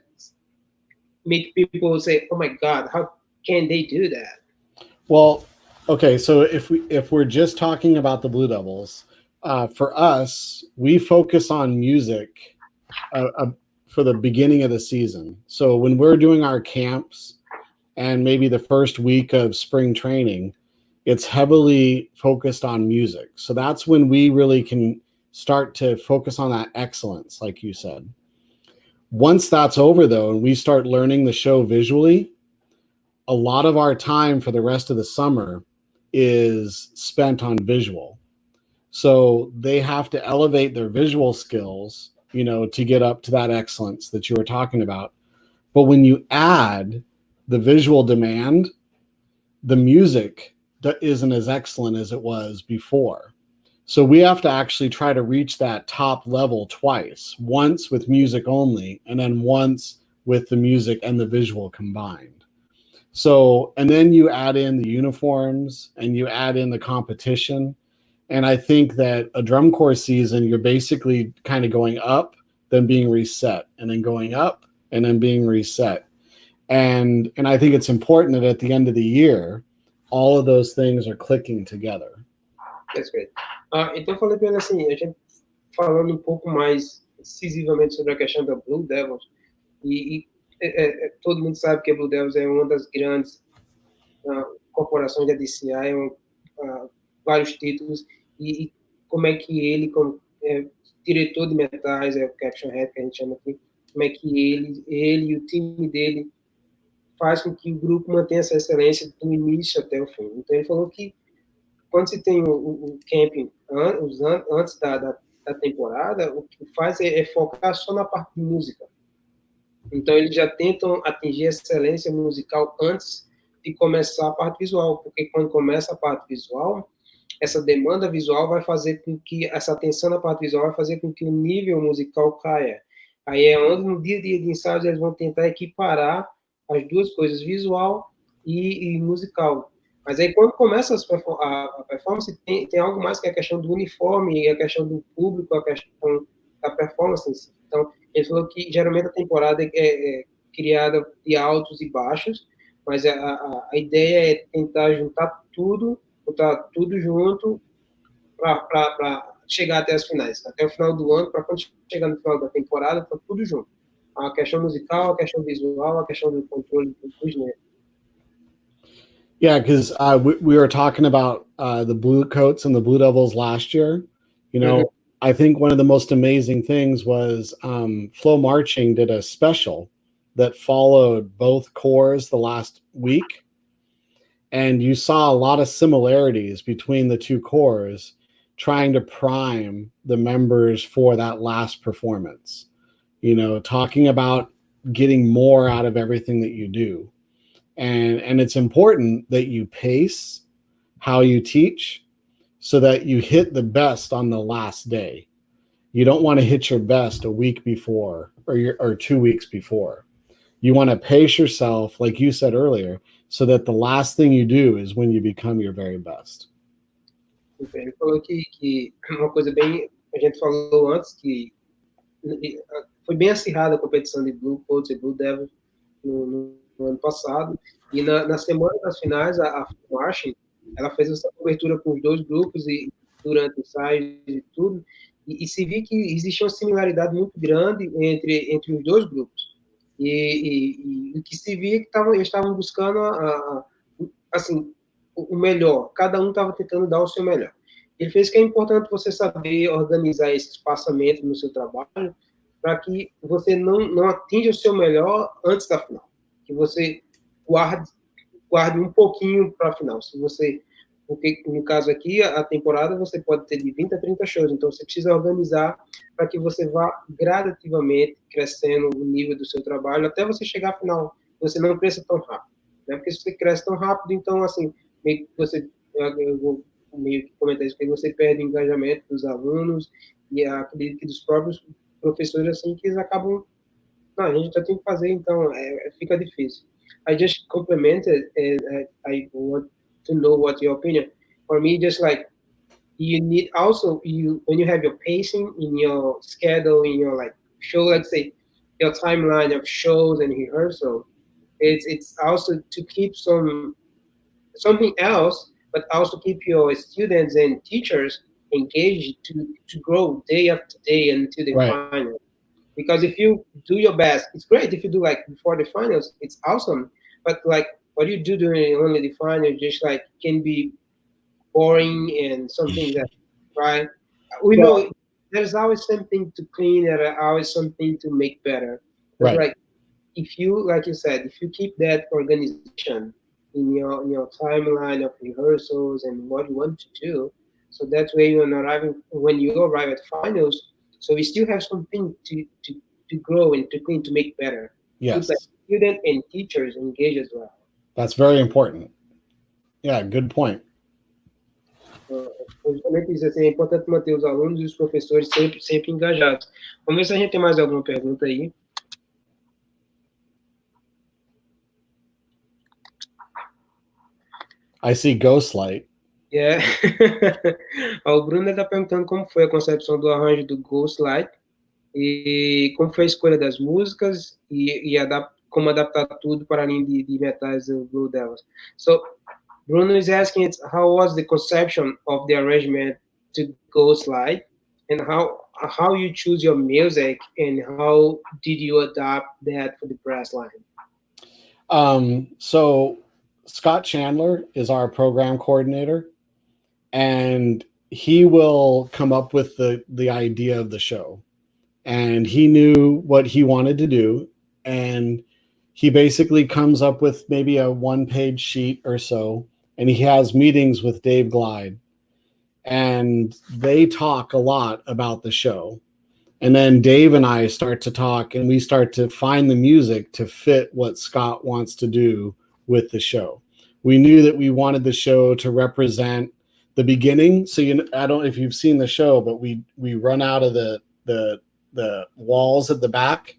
make people say, "Oh my God, how can they do that?" Well, okay, so if we're just talking about the Blue Devils, for us, we focus on music for the beginning of the season. So when we're doing our camps and maybe the first week of spring training, it's heavily focused on music. So that's when we really can start to focus on that excellence, like you said. Once that's over, though, and we start learning the show visually, a lot of our time for the rest of the summer is spent on visual. So they have to elevate their visual skills, to get up to that excellence that you were talking about. But when you add the visual demand, the music that isn't as excellent as it was before. So we have to actually try to reach that top level twice, once with music only, and then once with the music and the visual combined. So, and then you add in the uniforms and you add in the competition. And I think that a drum corps season, you're basically kind of going up, then being reset, and then going up, and then being reset. And I think it's important that at the end of the year, all of those things are clicking together. That's great. Então eu falei para ele assim, a gente falando um pouco mais incisivamente sobre a questão da Blue Devils, e todo mundo sabe que a Blue Devils é uma das grandes corporações da DCI, vários títulos, e como é que ele, como diretor de metais, é o Caption Head que a gente chama aqui, como é que ele e o time dele faz com que o grupo mantenha essa excelência do início até o fim. Então ele falou que quando se tem o camping antes da temporada, o que faz é focar só na parte de música. Então, eles já tentam atingir a excelência musical antes de começar a parte visual, porque quando começa a parte visual, essa demanda visual vai fazer com que, essa atenção na parte visual vai fazer com que o nível musical caia. Aí é onde, no dia a dia de ensaios, eles vão tentar equiparar as duas coisas, visual e musical. Mas aí, quando começa a performance, tem algo mais que a questão do uniforme, a questão do público, a questão da performance em si. Então, ele falou que, geralmente, a temporada é criada de altos e baixos, mas a ideia é tentar juntar tudo, botar tudo junto para chegar até as finais, até o final do ano, para quando chegar no final da temporada, tá tudo junto. A questão musical, a questão visual, a questão do controle dos nervos. Yeah, because we were talking about the Blue Coats and the Blue Devils last year. You know, I think one of the most amazing things was Flow Marching did a special that followed both corps the last week. And you saw a lot of similarities between the two corps trying to prime the members for that last performance. You know, talking about getting more out of everything that you do. And it's important that you pace how you teach so that you hit the best on the last day. You don't want to hit your best a week before or 2 weeks before. You want to pace yourself, like you said earlier, so that the last thing you do is when you become your very best. Ele falou que uma coisa bem, a gente falou antes, que foi bem acirrada a competição de Blue Coats e Blue Devils no ano passado, e na semana das finais, a Marching, ela fez essa cobertura com os dois grupos, e durante ensaios e tudo, e se viu que existia uma similaridade muito grande entre os dois grupos. E o que se via que eles estavam buscando assim, o melhor, cada um estava tentando dar o seu melhor. Ele fez que é importante você saber organizar esse espaçamento no seu trabalho para que você não atinja o seu melhor antes da final, que você guarde um pouquinho para a final. Se você, porque no caso aqui, a temporada você pode ter de 20 a 30 shows, então você precisa organizar para que você vá gradativamente crescendo o nível do seu trabalho até você chegar à final. Você não cresça tão rápido, né? Porque se você cresce tão rápido, então, assim, meio que você, eu vou meio que comentar isso, que você perde o engajamento dos alunos e acredito que dos próprios professores, assim, que eles acabam, não, a gente já tem que fazer, então, fica difícil. I just complimented, and I want to know what your opinion. For me, just like, you need also, when you have your pacing in your schedule, in your like show, let's say, your timeline of shows and rehearsal, it's also to keep something else, but also keep your students and teachers engaged to grow day after day until the final. Because if you do your best, it's great. If you do like before the finals, it's awesome. But like what you do during only the final, just like can be boring and something that, right? We know there's always something to clean, there's always something to make better. But like if you, like you said, if you keep that organization in your timeline of rehearsals and what you want to do, so that way when you arrive at finals, so we still have something to grow and to clean, to make better. Yes. Keep students and teachers engaged as well. That's very important. Yeah, good point. Justamente isso, assim, é importante manter os alunos e os professores sempre engajados. Vamos ver se a gente tem mais alguma pergunta aí. I see Ghostlight. Yeah. O Bruno está perguntando como foi a concepção do arranjo do Ghostlight e como foi a escolha das músicas e como adaptar tudo para além de metais do Blue Devils. So, Bruno is asking how was the conception of the arrangement to Ghostlight and how you choose your music and how did you adapt that for the Brassline? So Scott Chandler is our program coordinator, and he will come up with the idea of the show. And he knew what he wanted to do, and he basically comes up with maybe a one-page sheet or so, and he has meetings with Dave Glide, and they talk a lot about the show. And then Dave and I start to talk, and we start to find the music to fit what Scott wants to do with the show. We knew that we wanted the show to represent the beginning. So I don't know if you've seen the show, but we run out of the walls at the back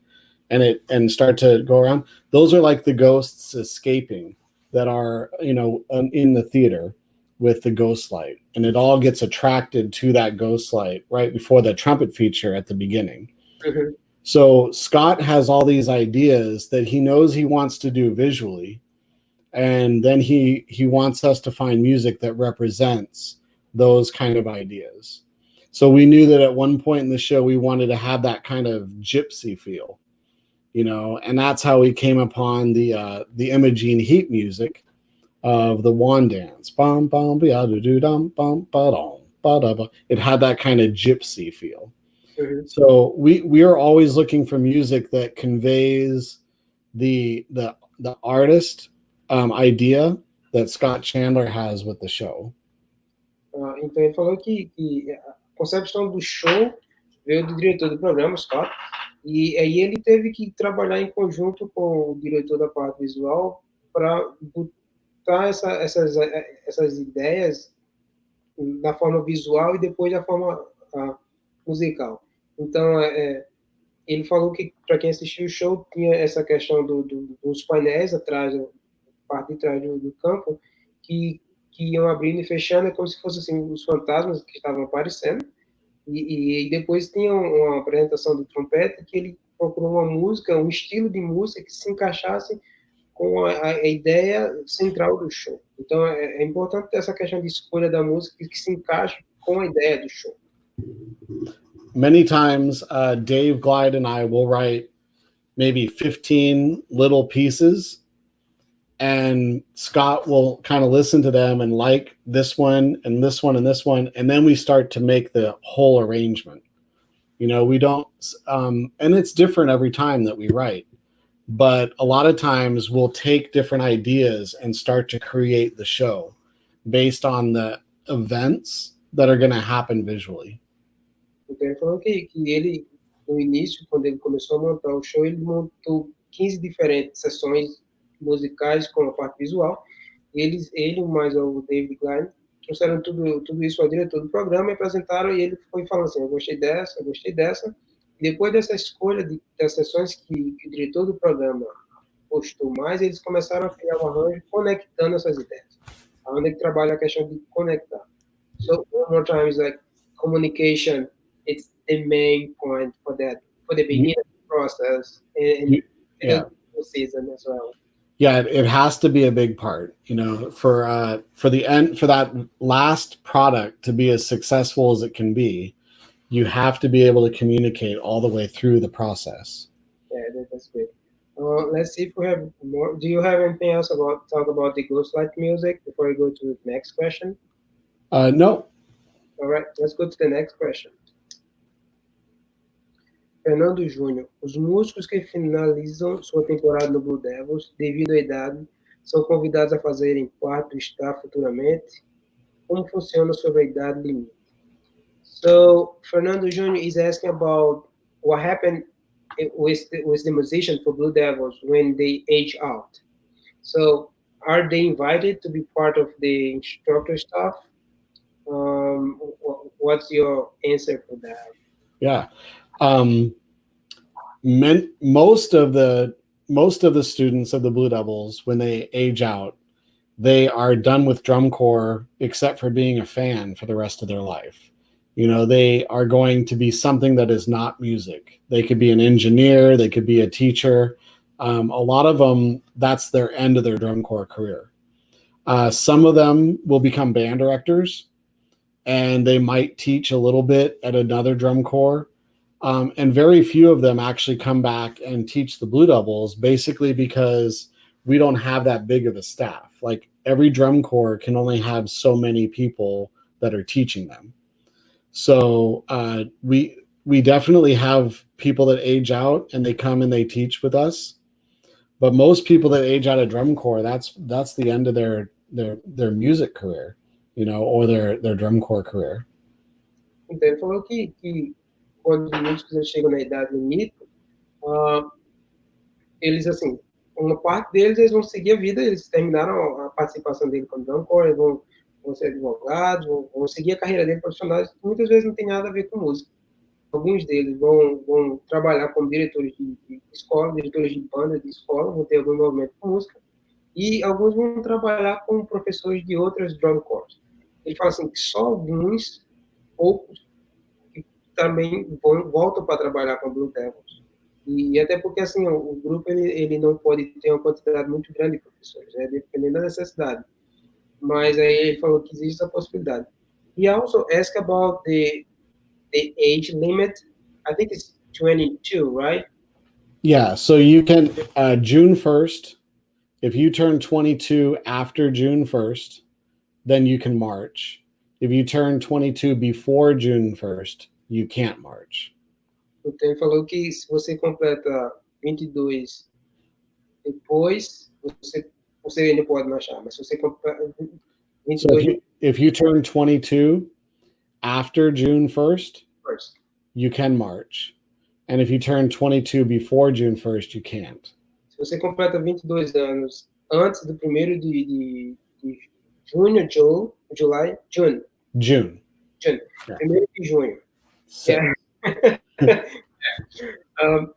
and start to go around. Those are like the ghosts escaping that are, in the theater with the ghost light, and it all gets attracted to that ghost light right before the trumpet feature at the beginning. Mm-hmm. So Scott has all these ideas that he knows he wants to do visually, and then he wants us to find music that represents those kind of ideas. So we knew that at one point in the show we wanted to have that kind of gypsy feel, and that's how we came upon the Imogene Heat music of the wand dance. Bum, bum, dum, bum, ba-dum, ba-da-ba. It had that kind of gypsy feel. Mm-hmm. So we are always looking for music that conveys the artist idea that Scott Chandler has with the show. Então ele falou que a concepção do show veio do diretor do programa, Scott, e aí ele teve que trabalhar em conjunto com o diretor da parte visual para botar essas ideias da forma visual e depois da forma musical. Então, ele falou que, para quem assistiu o show, tinha essa questão dos painéis atrás, parte de trás do campo, que iam abrindo e fechando, como se fossem assim, os fantasmas que estavam aparecendo. E depois tinha uma apresentação do trompete que ele procurou uma música, um estilo de música que se encaixasse com a ideia central do show. Então, é importante ter essa questão de escolha da música que se encaixe com a ideia do show. Many times, Dave Glide and I will write maybe 15 little pieces, and Scott will kind of listen to them and like this one and this one and this one, and then we start to make the whole arrangement. We don't, and it's different every time that we write, but a lot of times we'll take different ideas and start to create the show based on the events that are going to happen visually. Então, ele falou que ele, no início, quando ele começou a montar o show, ele montou 15 diferentes sessões musicais com a parte visual. Ele mais o David Glide, trouxeram tudo isso ao diretor do programa e apresentaram, e ele foi falando assim, eu gostei dessa. E depois dessa escolha das sessões que o diretor do programa postou mais, eles começaram a criar um arranjo conectando essas ideias. Onde ele trabalha a questão de conectar. So, one more time, is like communication. It's the main point for the beginning process and the season as well. Yeah, it has to be a big part, for the end, for that last product to be as successful as it can be. You have to be able to communicate all the way through the process. Yeah, that's good. Let's see if we have more. Do you have anything else talk about the Ghostlight music before we go to the next question? No. All right, let's go to the next question. Fernando Júnior. Os músicos que finalizam sua temporada no Blue Devils, devido à idade, são convidados a fazerem parte do staff futuramente? Como funciona sobre a idade limite? So, Fernando Júnior is asking about what happened with the musicians for Blue Devils when they age out. So, are they invited to be part of the instructor staff? What's your answer for that? Yeah. Most of the students of the Blue Devils, when they age out, they are done with drum corps except for being a fan for the rest of their life. They are going to be something that is not music. They could be an engineer, they could be a teacher. A lot of them, that's their end of their drum corps career. Some of them will become band directors, and they might teach a little bit at another drum corps. And very few of them actually come back and teach the Blue Devils, basically because we don't have that big of a staff. Like, every drum corps can only have so many people that are teaching them. So we definitely have people that age out and they come and they teach with us. But most people that age out of drum corps, that's the end of their music career, or their drum corps career. Então ele falou que quando os músicos eles chegam na idade limite, eles, assim, uma parte deles, eles vão seguir a vida, eles terminaram a participação dele como drum-corps, eles vão ser advogados, vão seguir a carreira dele profissionais, que muitas vezes não tem nada a ver com música. Alguns deles vão trabalhar como diretores de escola, diretores de banda de escola, vão ter algum envolvimento com música, e alguns vão trabalhar como professores de outras drum corps. Ele fala assim que só alguns, poucos, que também voltam para trabalhar com Blue Devils. E até porque assim o grupo ele não pode ter uma quantidade muito grande de professores, né, dependendo da necessidade. Mas aí ele falou que existe essa possibilidade. He also asked about the age limit. I think it's 22, right? Yeah, so you can June 1st, if you turn 22 after June 1st, then you can march. If you turn 22 before June 1st, you can't march. Então ele falou que se você completa 22 depois, você ainda pode marchar, mas se você completa 22 So if you turn 22 after June 1st, first. you can march. And if you turn 22 before June 1st, you can't. Se você completa 22 anos antes do 1º de junho, June. June. Yeah. 1º de junho. So,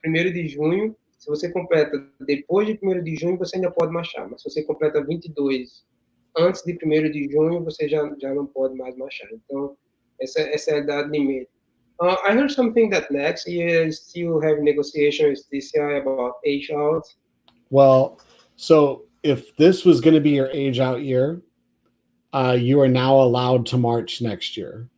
1º de junho, se você completa depois de 1º de junho, você ainda pode marchar, mas se você completa 22 antes de 1º de junho, você já não pode mais marchar. Então, essa é a idade limite. I heard something that next year you still have negotiations with DCI about age out. well, so if this was going to be your age out year, you are now allowed to march next year,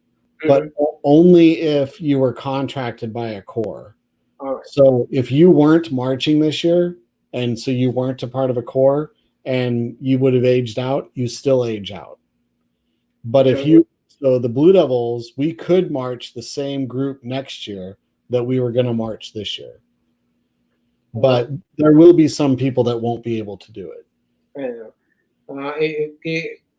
but only if you were contracted by a corps. All right. So if you weren't marching this year, and so you weren't a part of a corps, and you would have aged out, you still age out. But if you, so the Blue Devils, we could march the same group next year that we were going to march this year. But there will be some people that won't be able to do it.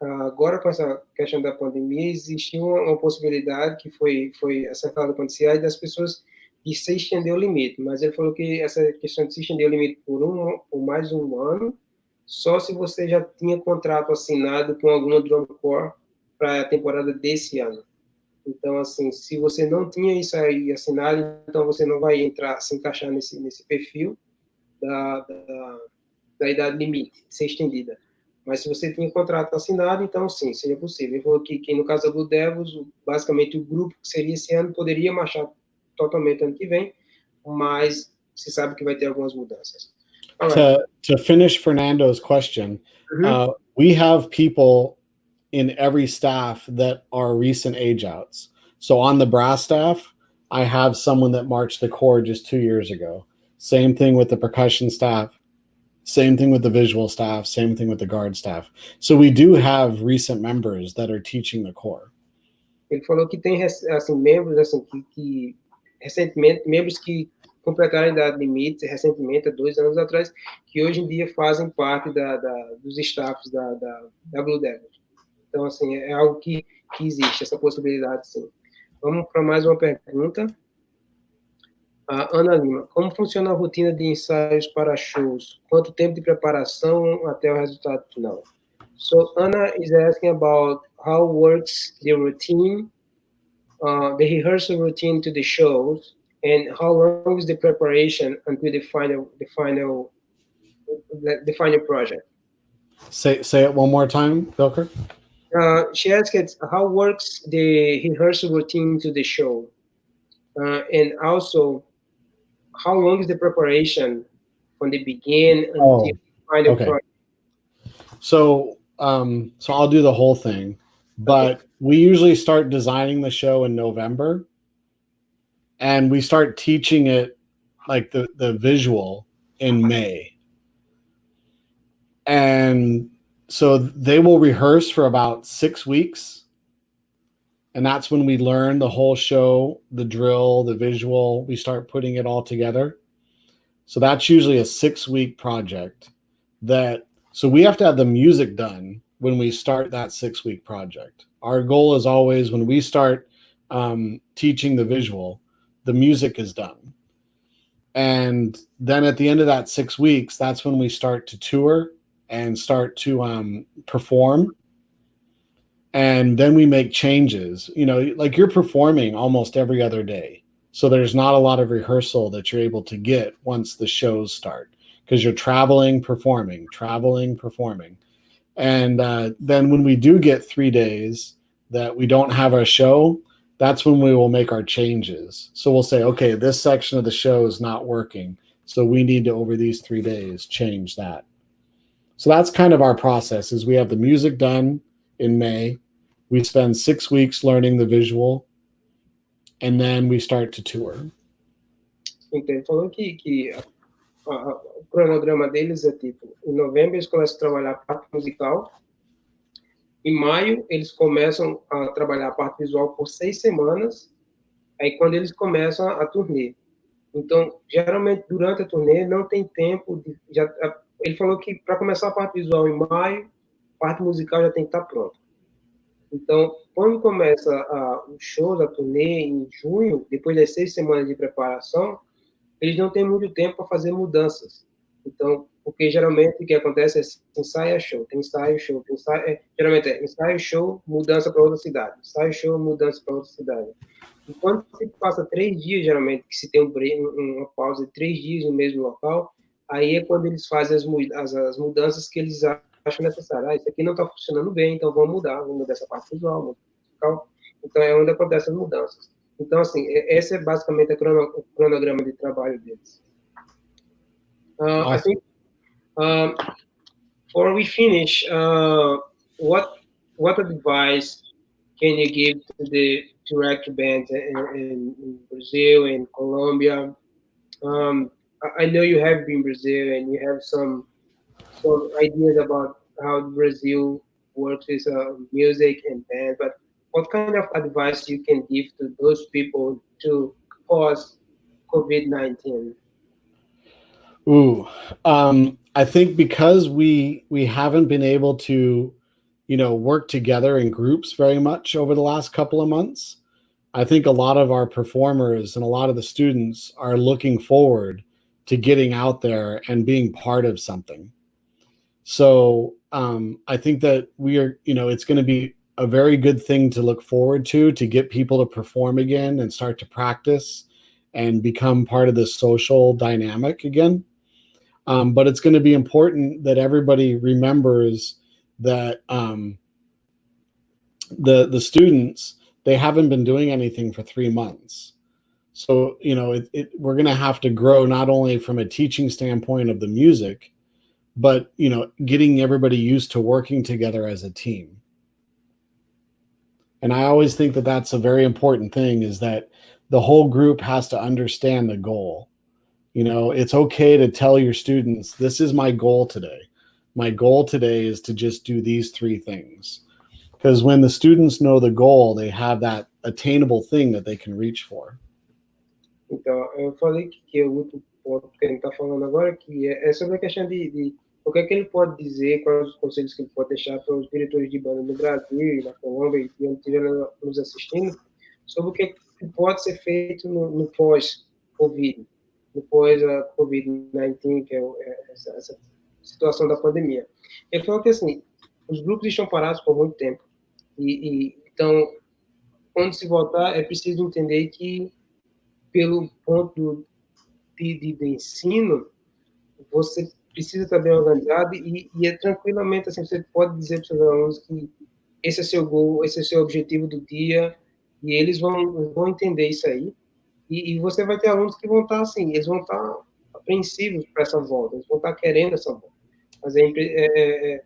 Agora com essa questão da pandemia, existiu uma possibilidade que foi acertada com o DCI das pessoas de se estender o limite, mas ele falou que essa questão de se estender o limite por mais um ano, só se você já tinha contrato assinado com alguma drum corps para a temporada desse ano. Então, assim, se você não tinha isso aí assinado, então você não vai se encaixar nesse perfil da idade limite, ser estendida. Mas se você tinha contrato assinado, então sim, seria possível. Ele falou que no caso da Blue Devils, basicamente o grupo que seria esse ano poderia marchar totalmente ano que vem, mas se sabe que vai ter algumas mudanças. To finish Fernando's question, we have people in every staff that are recent age outs. So on the brass staff, I have someone that marched the corps just 2 years ago. Same thing with the percussion staff. Same thing with the visual staff. Same thing with the guard staff. So we do have recent members that are teaching the corps. Ele falou que tem assim membros assim que recentemente, membros que completaram a idade limite recentemente, há 2 anos atrás, que hoje em dia fazem parte dos staffs da Blue Devils. Então, assim, é algo que existe, essa possibilidade, sim. Vamos para mais uma pergunta. Ana Lima, como funciona a rotina de ensaios para shows? Quanto tempo de preparação até o resultado final? So, Anna is asking about how works the routine, the rehearsal routine to the shows, and how long is the preparation until the final project. Say it one more time, Bilker. She asked how works the rehearsal routine to the show, and also how long is the preparation from the beginning until the final project. So I'll do the whole thing, but we usually start designing the show in November, and we start teaching it, like the visual, in May. And so they will rehearse for about 6 weeks. And that's when we learn the whole show, the drill, the visual. We start putting it all together. So that's usually a 6-week project. So we have to have the music done when we start that 6-week project. Our goal is always, when we start teaching the visual, the music is done. And then at the end of that 6 weeks, that's when we start to tour and start to perform. And then we make changes. You know, like you're performing almost every other day. So there's not a lot of rehearsal that you're able to get once the shows start, because you're traveling, performing. And then when we do get 3 days that we don't have our show, that's when we will make our changes. So we'll say, okay, this section of the show is not working, so we need to, over these 3 days, change that. So that's kind of our process. Is we have the music done in May, we spend 6 weeks learning the visual, and then we start to tour. Então, ele falou que o cronograma deles é tipo, em novembro eles começam a trabalhar a parte musical, em maio eles começam a trabalhar a parte visual por 6 semanas, aí quando eles começam a turnê. Então, geralmente, durante a turnê, não tem tempo de... ele falou que para começar a parte visual em maio, a parte musical já tem que estar pronta. Então, quando começa o show da turnê em junho, depois das 6 semanas de preparação, eles não têm muito tempo para fazer mudanças. Então, porque geralmente o que acontece é ensaio, show, tem ensaio, show, tem ensaio, geralmente é ensaio, show, mudança para outra cidade, ensaio, show, mudança para outra cidade. E quando se passa 3 dias, geralmente, que se tem uma pausa de 3 dias no mesmo local, aí é quando eles fazem as mudanças que eles acham necessárias. Isso aqui não está funcionando bem, então vamos mudar essa parte visual, musical. Então é onde acontecem as mudanças. Então, assim, esse é basicamente o cronograma de trabalho deles. I think, before we finish, what advice can you give to the director bands in Brazil and Colombia? I know you have been in Brazil and you have some ideas about how Brazil works with music and band, but what kind of advice you can give to those people to pause COVID-19? I think because we haven't been able to, work together in groups very much over the last couple of months, I think a lot of our performers and a lot of the students are looking forward to getting out there and being part of something. So I think that it's going to be a very good thing to look forward to get people to perform again and start to practice and become part of the social dynamic again. But it's going to be important that everybody remembers that the students, they haven't been doing anything for 3 months. So, we're going to have to grow not only from a teaching standpoint of the music, but, getting everybody used to working together as a team. And I always think that that's a very important thing, is that the whole group has to understand the goal. It's okay to tell your students, this is my goal today. My goal today is to just do these 3 things. Because when the students know the goal, they have that attainable thing that they can reach for. Então, eu falei que o outro ponto que ele está falando agora, que é sobre a questão de o que é que ele pode dizer, quais os conselhos que ele pode deixar para os diretores de banda no Brasil, na Colômbia e onde estiver nos assistindo, sobre o que pode ser feito no pós-Covid, no pós-Covid-19, que é essa situação da pandemia. Ele falou que, assim, os grupos estão parados por muito tempo. Então, quando se voltar, é preciso entender que, pelo ponto de ensino, você precisa estar bem organizado e é tranquilamente assim, você pode dizer para os seus alunos que esse é seu goal, esse é seu objetivo do dia, e eles vão entender isso aí. E você vai ter alunos que vão estar assim, eles vão estar apreensivos para essa volta, eles vão estar querendo essa volta. Mas é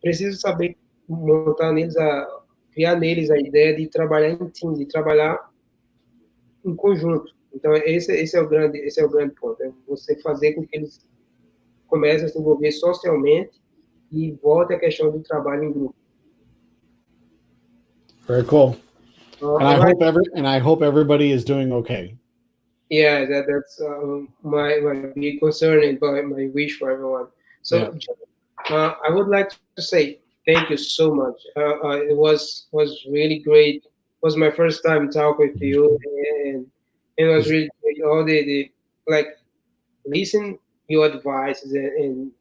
preciso saber montar neles, criar neles a ideia de trabalhar em time, de trabalhar em conjunto. Então, esse é o grande ponto, é você fazer com que eles comecem a se envolver socialmente e volte a questão do trabalho em grupo. Very cool. And I hope everybody is doing okay. Yeah, that's my big concern and my wish for everyone. So, yeah. I would like to say thank you so much. It was really great. It was my first time talking with you, and It was really great. All the like listen your advices and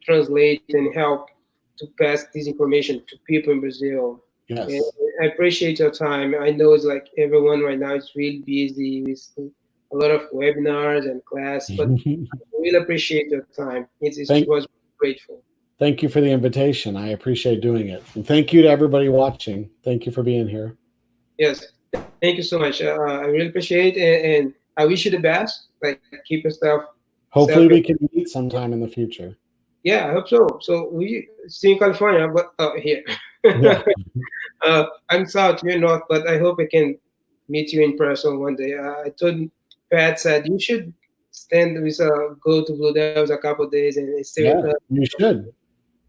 translate and help to pass this information to people in Brazil. And Yes. I appreciate your time. I know it's like everyone right now is really busy with a lot of webinars and class, but I really appreciate your time. It was grateful. Thank you for the invitation. I appreciate doing it. And thank you to everybody watching. Thank you for being here. Yes, thank you so much. I really appreciate it, and I wish you the best. Like, keep yourself. Hopefully we can meet sometime in the future. Yeah, I hope so. So we see in California, but here. Yeah. I'm south, you're north, but I hope I can meet you in person one day. I told Pat said you should stand with go to Blue Devils a couple of days and stay with us. You should.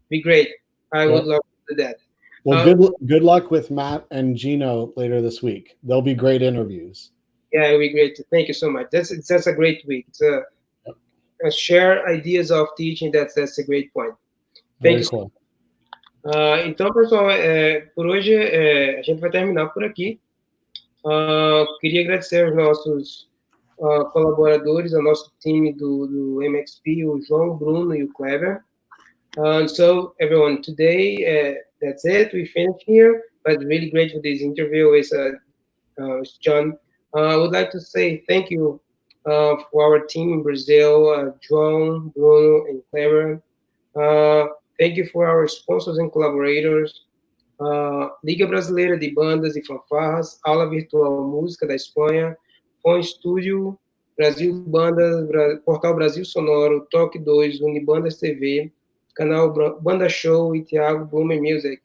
Be great. I would love to do that. Well, good luck with Matt and GINO later this week. They'll be great interviews. Yeah, it'll be great. Thank you so much. That's a great week. It's share ideas of teaching. That's a great point. Thank you. Cool. Então, pessoal, por hoje a gente vai terminar por aqui. Queria agradecer aos nossos colaboradores, ao nosso time do MXP, o João, o Bruno e o Clever. So, everyone, today that's it. We finished here, but really great for this interview with John. I would like to say thank you for our team in Brazil, João, Bruno, and Clever. Thank you for our sponsors and collaborators. Liga Brasileira de Bandas e Fanfarras, Aula Virtual Música da Espanha, Fone Studio, Brasil Bandas, Portal Brasil Sonoro, Toque 2, Unibandas TV, Canal Banda Show e Thiago Blume Music.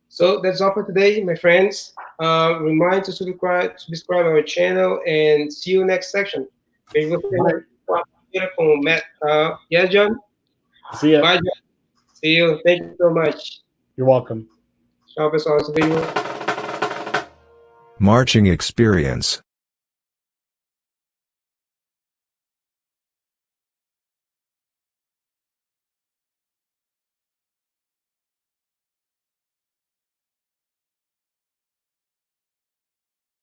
So that's all for today, my friends. Remind to subscribe our channel and see you next section. Vejo você com o Matt. Yeah, John? See ya. Bye, John. See you. Thank you so much. You're welcome. Tchau, pessoal. Se vejo. Marching experience.